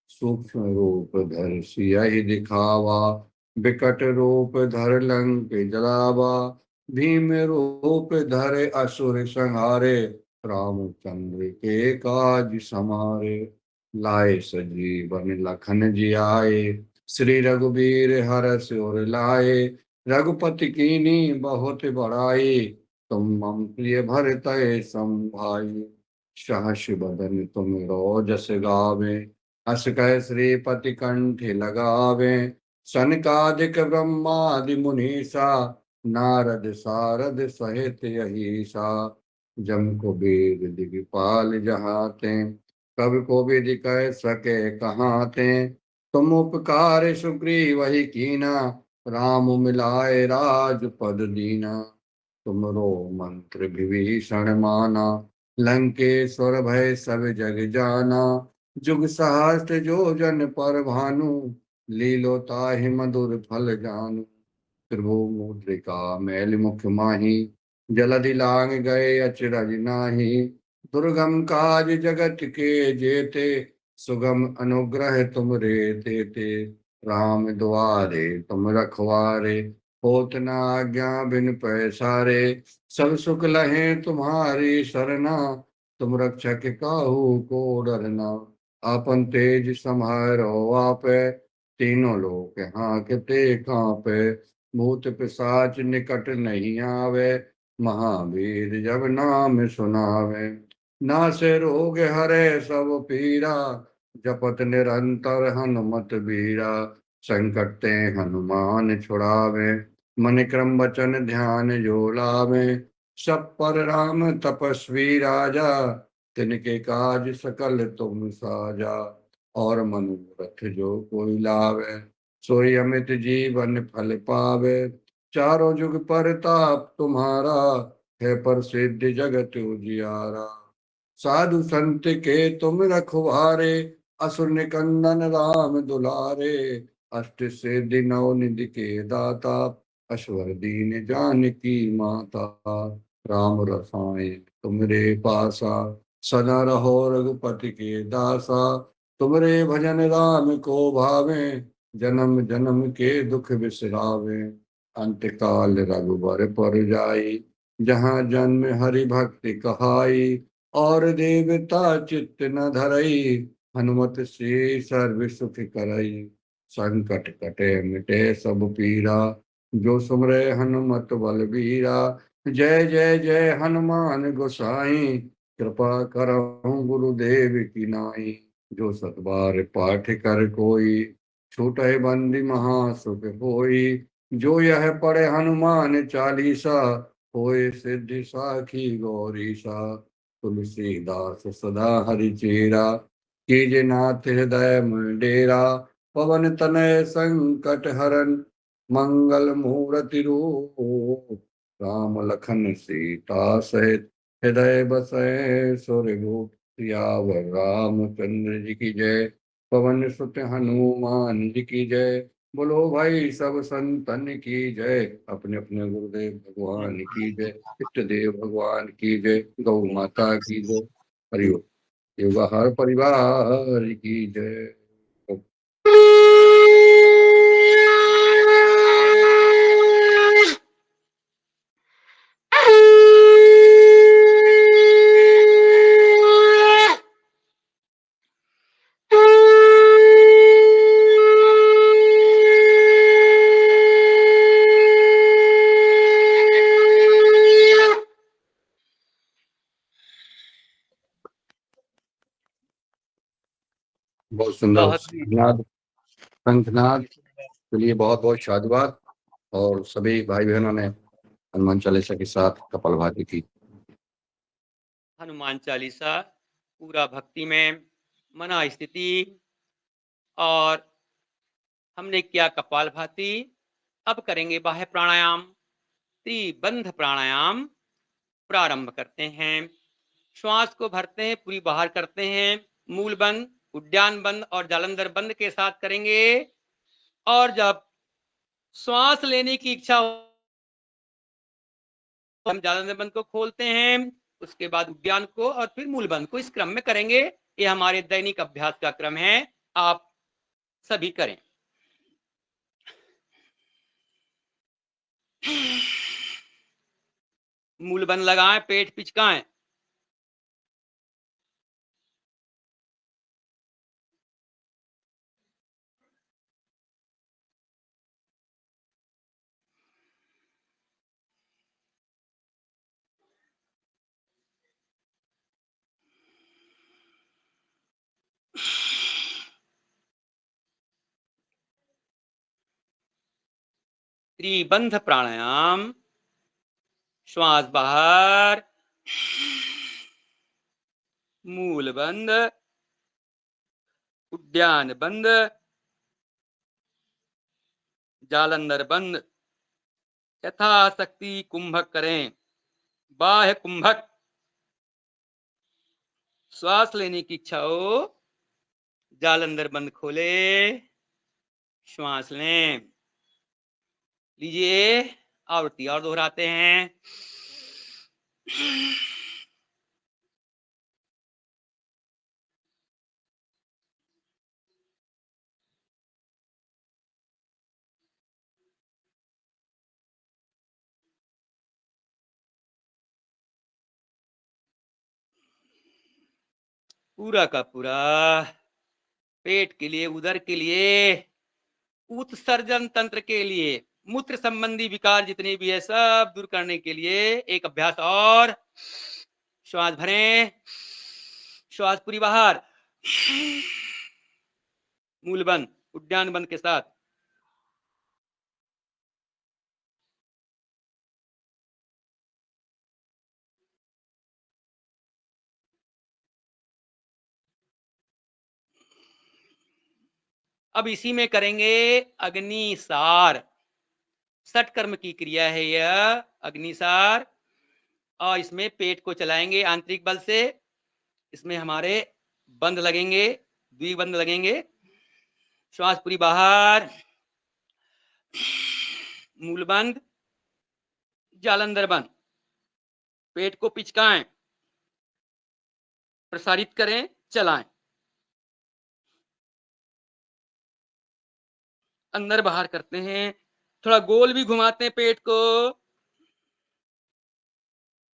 सूक्ष्म रूप धर सियहि दिखावा विकट रूप धर लंक जलावा। भीम रूप धर असुर संहारे रामचंद्र के काज समारे। लाए सजीवन लखन जियाए श्री रघुबीर हरष उर लाए। रघुपति कीनी बहुत बड़ाई तुम मम प्रिय भरतय संभाई। सहस बदन तुम रोजस गावे अस कह श्रीपति कंठ लगावे। सनकादिक ब्रह्मादि मुनीसा नारद सारद सहित अहिसा। जम कुबेर दिगपाल जहाते कवि को भी दिख सके कहाँ ते। तुम उपकार सुग्रीव वही कीना राम मिलाए राजपद दीना। तुमरो मंत्र विभीषण माना लंकेश्वर भय सब जग जाना। जुग सहस्त्र जो जन पर भानु लीलो ताहि मधुर फल जानु। त्रिभु मुद्रिका मैल मुख माही जलधि लांग गए अचरज नाही। दुर्गम काज जगत के जेते सुगम अनुग्रह तुम रे तेते। राम द्वारे तुम रखवारे होत न आज्ञा बिन पैसारे। सब सुख लहे तुम्हारी सरना तुम रक्षक काहू को डरना। आपन तेज समारो आपे तीनों लोक हाँकते कांपे। भूत पिशाच निकट नहीं आवे महावीर जब नाम सुनावे। नासे रोग हरे सब पीरा जपत निरंतर हनुमत बीरा। संकट ते हनुमान छुड़ावे मन क्रम वचन ध्यान जो लावे। सब पर राम तपस्वी राजा तिनके काज सकल तुम साजा। और मनोरथ जो कोई लावे सोई अमित जीवन फल पावे। चारों जुग परताप तुम्हारा है प्रसिद्ध जगत उजियारा। साधु संत के तुम रखवारे असुर निकंदन राम दुलारे। अष्ट सिद्धि नौ निधि के दाता अश्वर दीन जानकी माता। राम रसायन तुमरे पासा सदा रहो रघुपति के दासा। तुमरे भजन राम को भावे जन्म जन्म के दुख बिसरावे। अंत काल रघुबर पर जाई जहाँ जन्म हरि भक्ति कहाई। और देवता चित्त न धरई हनुमत से सर्व सुख करई। संकट कटे मिटे सब पीरा जो सुमरे हनुमत बलबीरा। जय जय जय हनुमान गोसाई कृपा करहु गुरुदेव की नाई। जो सतबार पाठ कर कोई, छूटे बंदी महासुख होई। जो यह पढ़े हनुमान चालीसा, होए सिद्धि साखी गौरीसा। तुलसीदास सदा हरि चेरा, कीजे नाथ हृदय में डेरा। पवन तनय संकट हरन, मंगल मूर्ति रूप। राम लखन सीता सहित, हृदय बसै सुरभूप। सियावर रामचंद्र जी की जय, पवन सुत हनुमान जी की जय। बोलो भाई सब संतन की जय, अपने अपने गुरुदेव भगवान की जय। इष्ट देव भगवान की जय, गौ माता की जय। हरिओम। योगाहार परिवार की जय। बहुत सुंदर बहुत शंखनाद, शंखनाद के लिए बहुत बहुत साधुवाद। और सभी भाई बहनों ने हनुमान चालीसा के साथ कपालभाति की। हनुमान चालीसा पूरा भक्ति में मना स्थिति, और हमने किया कपालभाति। अब करेंगे बाह्य प्राणायाम, त्रिबंध प्राणायाम। प्रारंभ करते हैं। श्वास को भरते हैं, पूरी बाहर करते हैं। मूल बंद, उद्यान बंद और जालंधर बंद के साथ करेंगे। और जब श्वास लेने की इच्छा हो, हम जालंधर बंद को खोलते हैं, उसके बाद उद्यान को और फिर मूल बंद को। इस क्रम में करेंगे। ये हमारे दैनिक अभ्यास का क्रम है, आप सभी करें। मूल बंद लगाएं, पेट पिचकाएं। त्रिबंध प्राणायाम। श्वास बाहर, मूल बंद, उद्यान बंद, जालंधर बंद। यथाशक्ति कुंभक करें। बाह्य कुंभक। श्वास लेने की इच्छा हो, जालंधर बंद खोले, श्वास लें। लीजिए, आवृत्ति और दोहराते हैं। पूरा का पूरा पेट के लिए, उदर के लिए, उत्सर्जन तंत्र के लिए, मूत्र संबंधी विकार जितने भी है सब दूर करने के लिए एक अभ्यास और। श्वास भरें, श्वास पूरी बाहर, मूल बंद, उद्यान बंद के साथ। अब इसी में करेंगे अग्निसार। षटकर्म की क्रिया है यह अग्निसार। और इसमें पेट को चलाएंगे आंतरिक बल से। इसमें हमारे बंद लगेंगे, द्विबंद लगेंगे। श्वास पूरी बाहर, मूल बंद, जालंधर बंद। पेट को पिचकाएं, प्रसारित करें, चलाएं। अंदर बाहर करते हैं, थोड़ा गोल भी घुमाते हैं पेट को।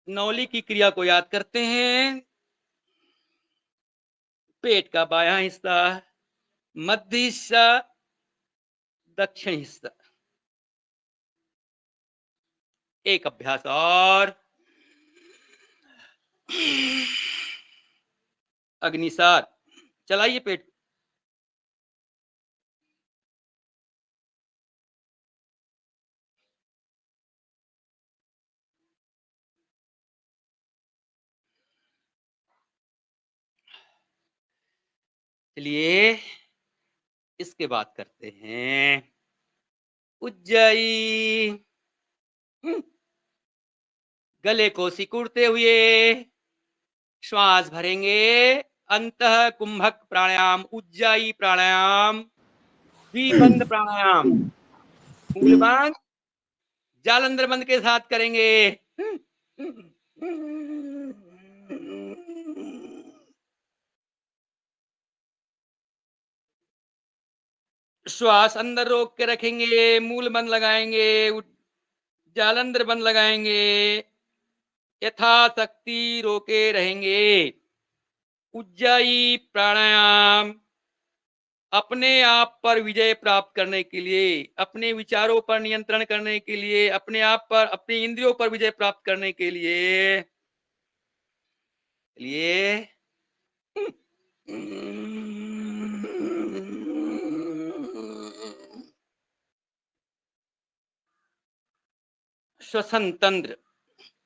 नौली की क्रिया को याद करते हैं। पेट का बायां हिस्सा, मध्य हिस्सा, दक्षिण हिस्सा। एक अभ्यास और। अग्निसार चलाइए पेट। चलिए इसके बाद करते हैं उज्जयी। गले को सिकुड़ते हुए श्वास भरेंगे। अंतः कुंभक प्राणायाम, उज्जाई प्राणायाम, द्विबंध प्राणायाम, उंगली बंद, जालंधर बंद के साथ करेंगे। श्वास अंदर रोक के रखेंगे, मूल बंद लगाएंगे, जालंधर बंद लगाएंगे, यथाशक्ति रोके रहेंगे। उज्जाई प्राणायाम अपने आप पर विजय प्राप्त करने के लिए, अपने विचारों पर नियंत्रण करने के लिए, अपने आप पर, अपनी इंद्रियों पर विजय प्राप्त करने के लिए श्वसन तंत्र,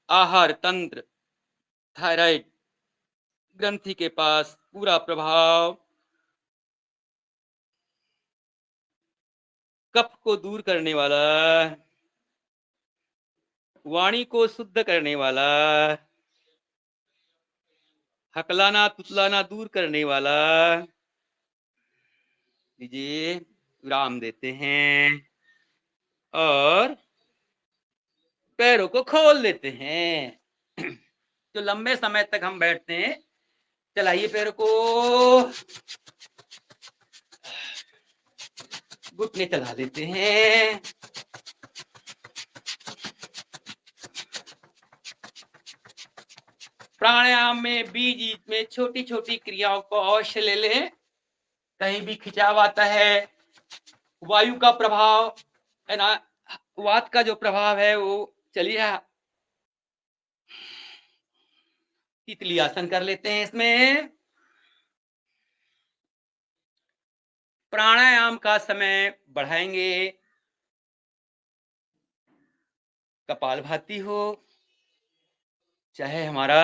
आहार तंत्र, थायराइड ग्रंथि के पास पूरा प्रभाव, कफ को दूर करने वाला, वाणी को शुद्ध करने वाला, हकलाना तुतलाना दूर करने वाला। लीजिए विराम देते हैं और पैरों को खोल देते हैं। जो लंबे समय तक हम बैठते हैं, चलाइए पैरों को, घुटने चला देते हैं। प्राणायाम में बीच बीच में छोटी छोटी क्रियाओं को अवश्य ले लें। कहीं भी खिंचाव आता है, वायु का प्रभाव है ना, वात का जो प्रभाव है वो, चलिए तितली आसन कर लेते हैं। इसमें प्राणायाम का समय बढ़ाएंगे। कपालभाति हो, चाहे हमारा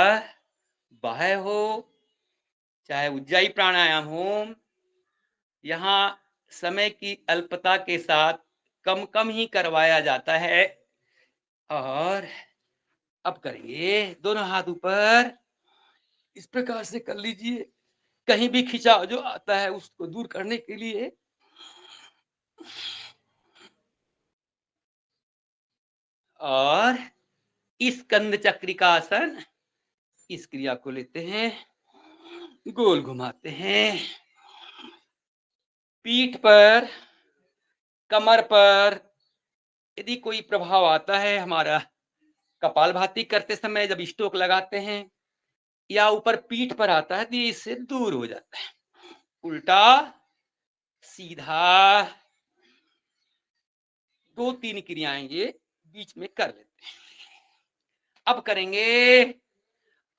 बाह्य हो, चाहे उज्जाई प्राणायाम हो, यहाँ समय की अल्पता के साथ कम कम ही करवाया जाता है। और अब करेंगे दोनों हाथ ऊपर, इस प्रकार से कर लीजिए। कहीं भी खिंचाव जो आता है उसको दूर करने के लिए। और इस कंद चक्रिका आसन, इस क्रिया को लेते हैं, गोल घुमाते हैं, पीठ पर, कमर पर यदि कोई प्रभाव आता है, हमारा कपालभाति करते समय जब स्ट्रोक लगाते हैं या ऊपर पीठ पर आता है, तो इससे दूर हो जाता है। उल्टा सीधा 2-3 क्रियाएं ये बीच में कर लेते हैं। अब करेंगे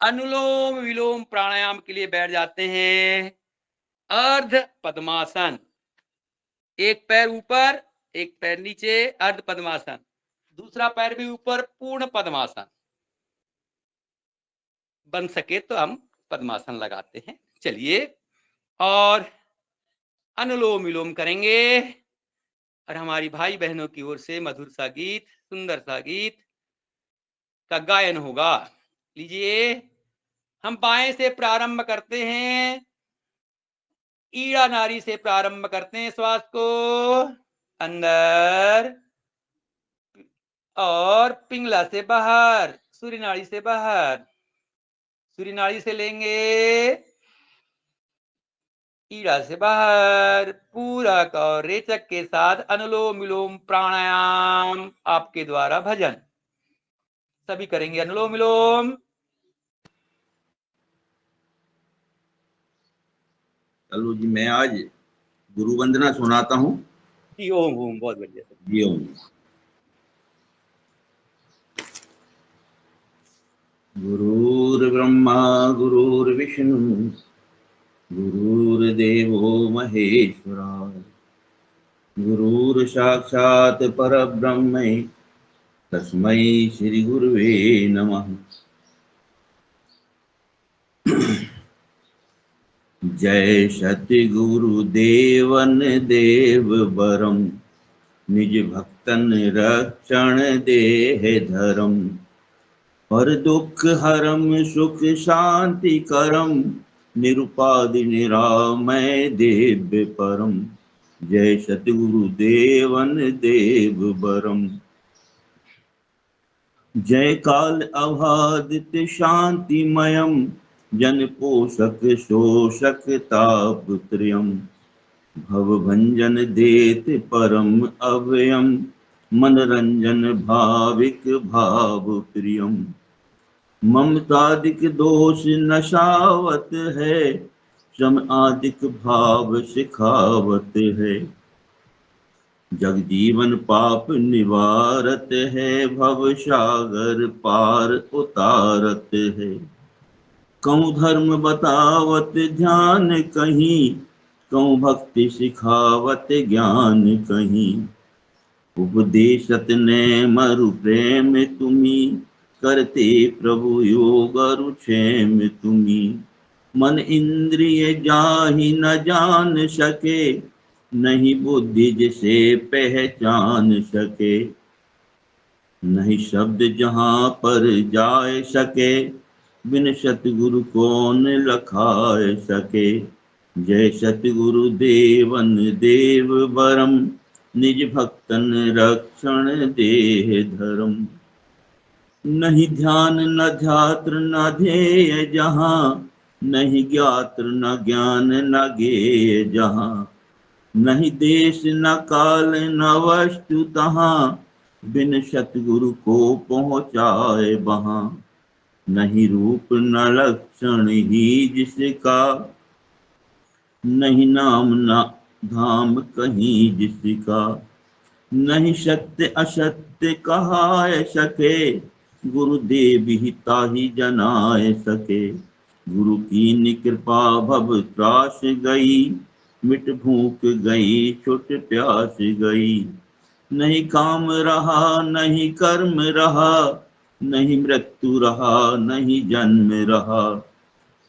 अनुलोम विलोम प्राणायाम के लिए बैठ जाते हैं। अर्ध पद्मासन, एक पैर ऊपर एक पैर नीचे, अर्ध पद्मासन। दूसरा पैर भी ऊपर, पूर्ण पद्मासन। बन सके तो हम पद्मासन लगाते हैं। चलिए और अनुलोम विलोम करेंगे और हमारी भाई बहनों की ओर से मधुर सा गीत, सुंदर सा गीत का गायन होगा। लीजिए, हम बाएं से प्रारंभ करते हैं, ईड़ा नाड़ी से प्रारंभ करते हैं श्वास को, अंदर और पिंगला से बाहर, सूर्य नाड़ी से बाहर। सूर्य नाड़ी से लेंगे, ईड़ा से बाहर, पूरक और रेचक के साथ अनुलोम विलोम प्राणायाम आपके द्वारा भजन। सभी करेंगे अनुलोम विलोम। चलो जी, मैं आज गुरु वंदना सुनाता हूँ। जी ओम ओम, बहुत बढ़िया। जी ओम। गुरुर्ब्रह्मा गुरुर्विष्णु गुरुर्देवो महेश्वरा गुरुर्साक्षात् परब्रह्म तस्मै श्री गुरुवे नमः। जय सति गुरुदेवन देव बरम निज भक्तन रक्षण देह धरम पर दुख हरम सुख शांति करम निरुपाधि निरामय दिव्य परम। जय सतगुरु देवन देव बरम। जय काल अबाधित शांतिमयम जन पोषक शोषक तापत्रयम् भवभंजन देत परम अव्ययम मनरंजन भाविक भाव प्रियम। ममतादिक दोष नशावत है सम आदिक भाव सिखावत है। जगजीवन पाप निवारत है भव सागर पार उतारत है। कहूँ धर्म बतावत ध्यान कहीं कहूँ भक्ति सिखावत ज्ञान कहीं। उपदेशत ने मरु प्रेम तुम्ही करते प्रभु योग अरु क्षेम तुम्ही। मन इंद्रिय जाहि न जान सके नहीं बुद्धि जिसे पहचान सके। नहीं शब्द जहाँ पर जाय सके बिन सतगुरु कौन लखाए सके। जय सतगुरु देवन देव बरम निज भक्तन रक्षण देह धरम। नहीं ध्यान न ध्यात्र न ध्येय जहाँ नहीं ज्ञात्र न ज्ञान न ज्ञेय जहाँ। नहीं देश न काल न वस्तु तहाँ बिन सतगुरु को पहुँचाए वहाँ। नहीं रूप न लक्षण ही जिसका नहीं नाम न धाम कहीं जिसका। नहीं सत्य असत्य कहाय सके गुरुदेव ही ताहि जनाय सके। गुरु की कृपा भव त्रास गई मिट भूख गई छुट प्यास गई। नहीं काम रहा नहीं कर्म रहा नहीं मृत्यु रहा नहीं जन्म रहा।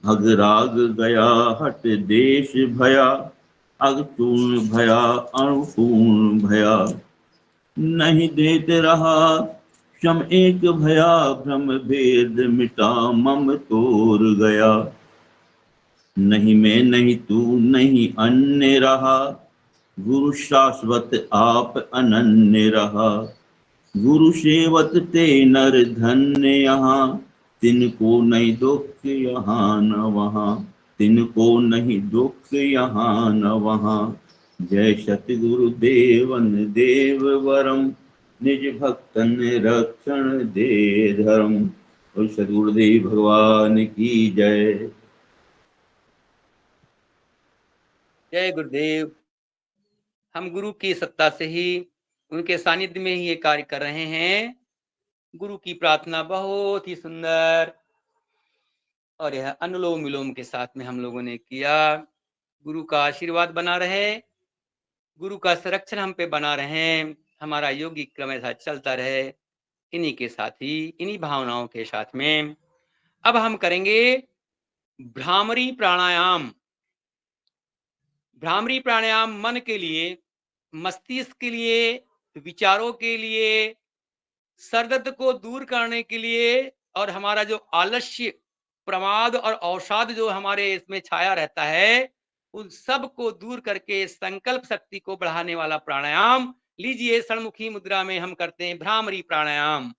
अग राग गया हट देश भया अग चूर्ण भया अणुपूर्ण भया। नहीं देत रहा क्षम एक भया भ्रम भेद मिटा मम तोर गया। नहीं मैं नहीं तू नहीं अन्य रहा गुरु शाश्वत आप अनन्य रहा। गुरु सेवत ते नर धन्य यहाँ तिनको नहीं दुख यहाँ न वहाँ। तिनको नहीं दुख यहाँ न वहाँ। जय सतगुरु देवन देव वरम निज भक्तन रक्षण दे धर्म। और सतगुरुदेव भगवान की जय। जय गुरुदेव। हम गुरु की सत्ता से ही उनके सानिध्य में ही ये कार्य कर रहे हैं। गुरु की प्रार्थना बहुत ही सुंदर और यह अनुलोम विलोम के साथ में हम लोगों ने किया। गुरु का आशीर्वाद बना रहे, गुरु का संरक्षण हम पे बना रहे, हमारा योगिक क्रम ऐसा चलता रहे। इन्हीं के साथ ही इन्हीं भावनाओं के साथ में अब हम करेंगे भ्रामरी प्राणायाम। भ्रामरी प्राणायाम मन के लिए, मस्तिष्क के लिए, विचारों के लिए, सरदर्द को दूर करने के लिए और हमारा जो आलस्य, प्रमाद और अवसाद जो हमारे इसमें छाया रहता है उन सब को दूर करके संकल्प शक्ति को बढ़ाने वाला प्राणायाम। लीजिए, षणमुखी मुद्रा में हम करते हैं भ्रामरी प्राणायाम।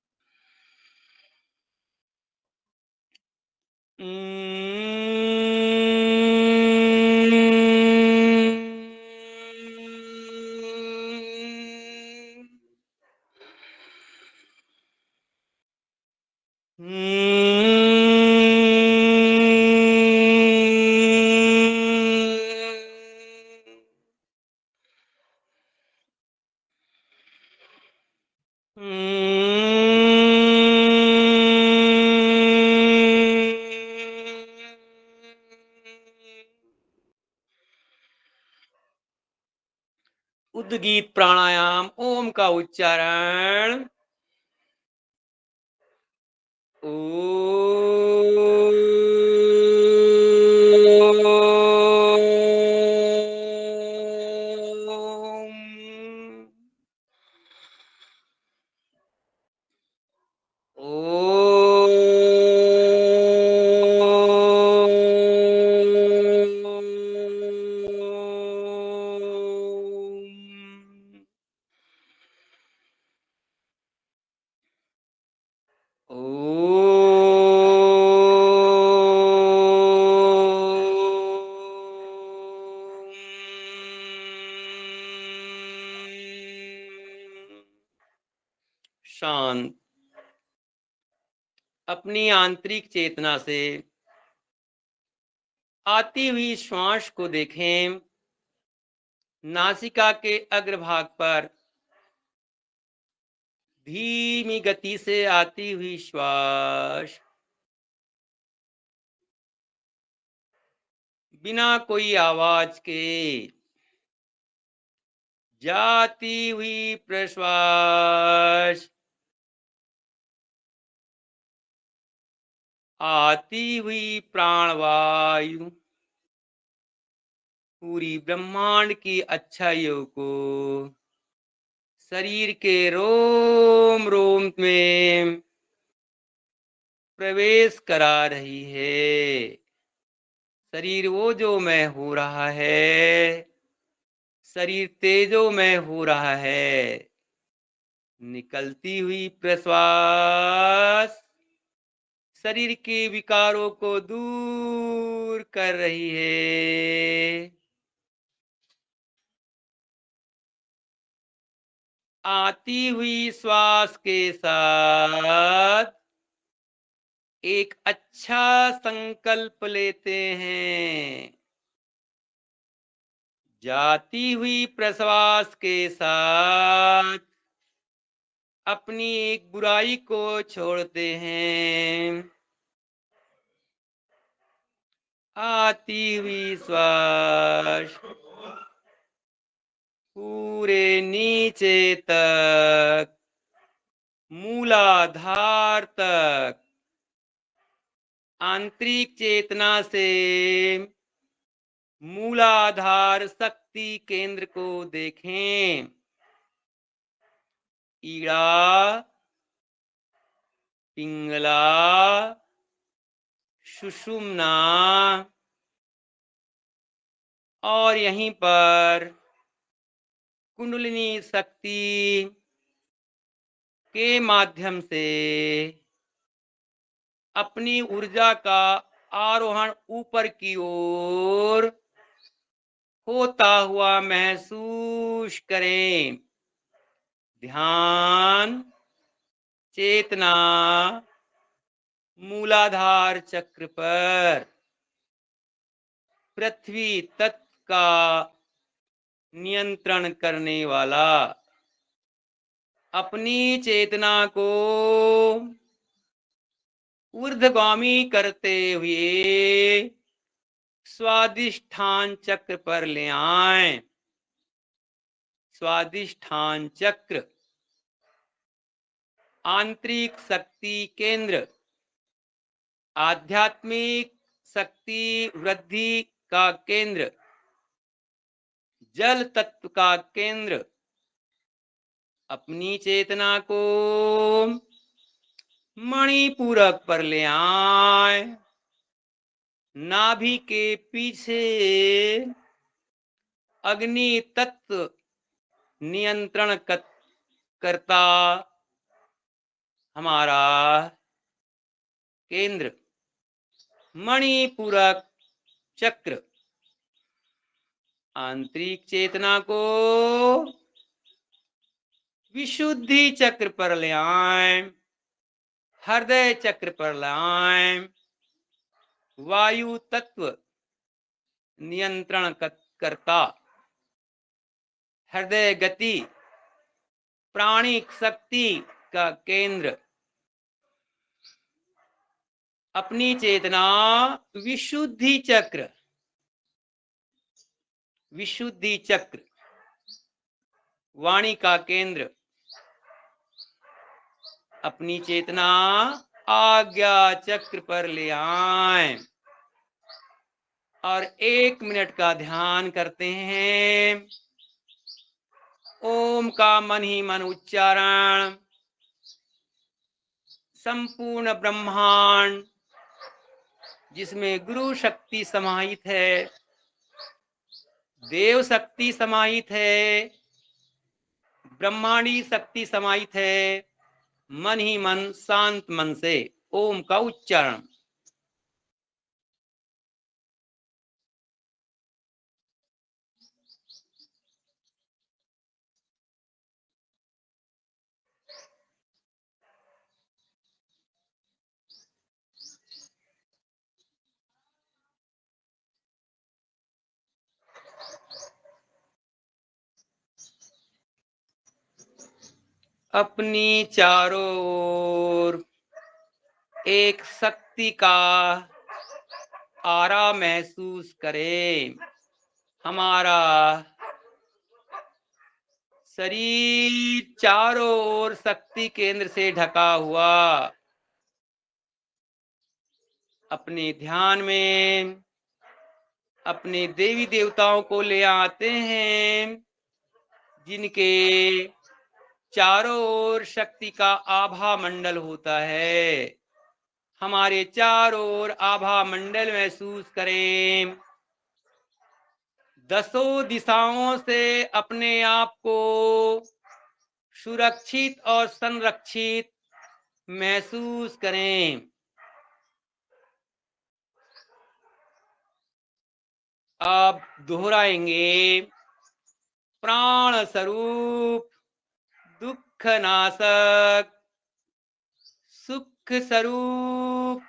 उद्गीत प्राणायाम ओम का उच्चारण शांत। अपनी आंतरिक चेतना से आती हुई श्वास को देखें। नासिका के अग्रभाग पर धीमी गति से आती हुई श्वास बिना कोई आवाज के जाती हुई प्रश्वास आती हुई प्राणवायु पूरी ब्रह्मांड की अच्छाइयों को शरीर के रोम रोम में प्रवेश करा रही है। शरीर वो जो मैं हो रहा है, शरीर तेजो में हो रहा है। निकलती हुई प्रश्वास शरीर के विकारों को दूर कर रही है। आती हुई श्वास के साथ एक अच्छा संकल्प लेते हैं। जाती हुई प्रश्वास के साथ अपनी एक बुराई को छोड़ते हैं। आती हुई श्वास पूरे नीचे तक, मूलाधार तक आंतरिक चेतना से मूलाधार शक्ति केंद्र को देखें। ईड़ा, पिंगला, सुषुम्ना और यहीं पर कुंडलिनी शक्ति के माध्यम से अपनी ऊर्जा का आरोहण ऊपर की ओर होता हुआ महसूस करें। ध्यान, चेतना मूलाधार चक्र पर पृथ्वी तत्व का नियंत्रण करने वाला अपनी चेतना को ऊर्ध्वगामी करते हुए स्वादिष्ठान चक्र पर ले आए। स्वादिष्ठान चक्र आंतरिक शक्ति केंद्र, आध्यात्मिक शक्ति वृद्धि का केंद्र, जल तत्व का केंद्र। अपनी चेतना को मणिपूरक पर ले आए। नाभि के पीछे अग्नि तत्व नियंत्रण करता हमारा केंद्र मणिपूरक चक्र। आंतरिक चेतना को विशुद्धि चक्र पर ले आए, हृदय चक्र पर ले आए। वायु तत्व नियंत्रण करता हृदय गति, प्राणिक शक्ति का केंद्र। अपनी चेतना विशुद्धि चक्र, विशुद्धि चक्र वाणी का केंद्र अपनी चेतना आज्ञा चक्र पर ले आए और 1 मिनट का ध्यान करते हैं। ओम का मन ही मन उच्चारण संपूर्ण ब्रह्मांड जिसमें गुरु शक्ति समाहित है, देव शक्ति समाहित है, ब्रह्मांडी शक्ति समाहित है, मन ही मन शांत मन से ओम का उच्चारण। अपनी चारों ओर एक शक्ति का आरा महसूस करें। हमारा शरीर चारों ओर शक्ति केंद्र से ढका हुआ। अपने ध्यान में अपने देवी देवताओं को ले आते हैं जिनके चारों ओर शक्ति का आभा मंडल होता है। हमारे चारों ओर आभा मंडल महसूस करें। 10 दिशाओं से अपने आप को सुरक्षित और संरक्षित महसूस करें। अब दोहराएंगे। प्राण स्वरूप, दुख नाशक, सुख स्वरूप,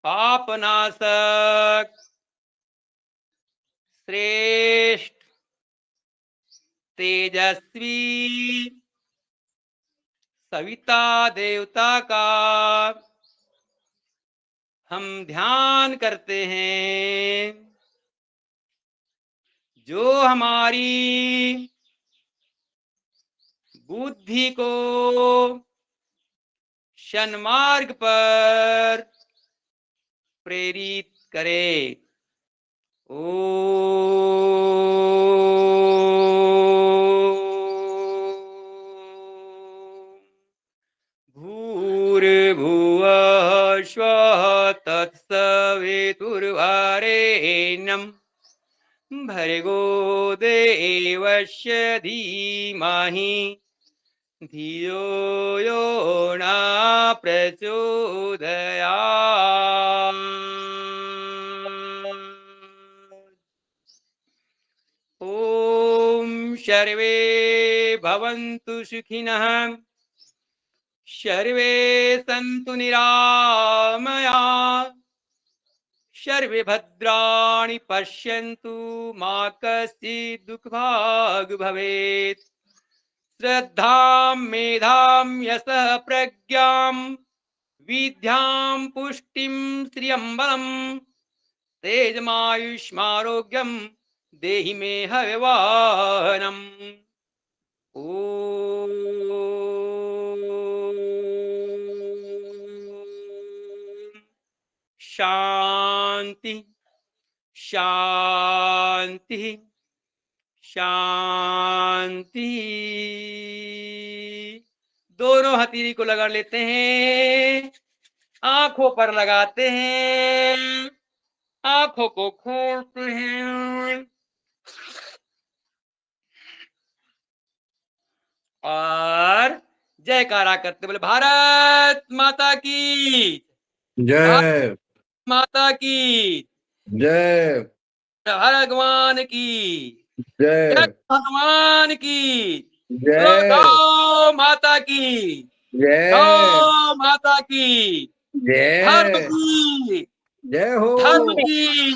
पाप नाशक, श्रेष्ठ, तेजस्वी सविता देवता का हम ध्यान करते हैं, जो हमारी बुद्धि को सन्मार्ग पर प्रेरित करे। भूर्भुवः स्वः तत्सवितुर्वरेण्यं भर्गो देवस्य धीमहि धियो यो न प्रचोदयात्। ओम सर्वे भवन्तु सुखिनः, सर्वे सन्तु निरामया, सर्वे भद्राणि पश्यन्तु मा कश्चित् दुःखभाग् भवेत्। श्रद्धां मेधां यशः प्रज्ञां विद्यां पुष्टिं श्रियं बलं तेजमायुष्मारोग्यं देहि मे हविर्वाहनम्। ओम शांति शांति शांति। दोनों हथेली को लगा लेते हैं, आंखों पर लगाते हैं, आंखों को खोलते हैं और जयकारा करते बोले भारत माता की जय, माता की जय, भगवान की जय, भगवान की जय, गौ माता की जय, गौ माता की धर्म जय, की जय धर्म हो। की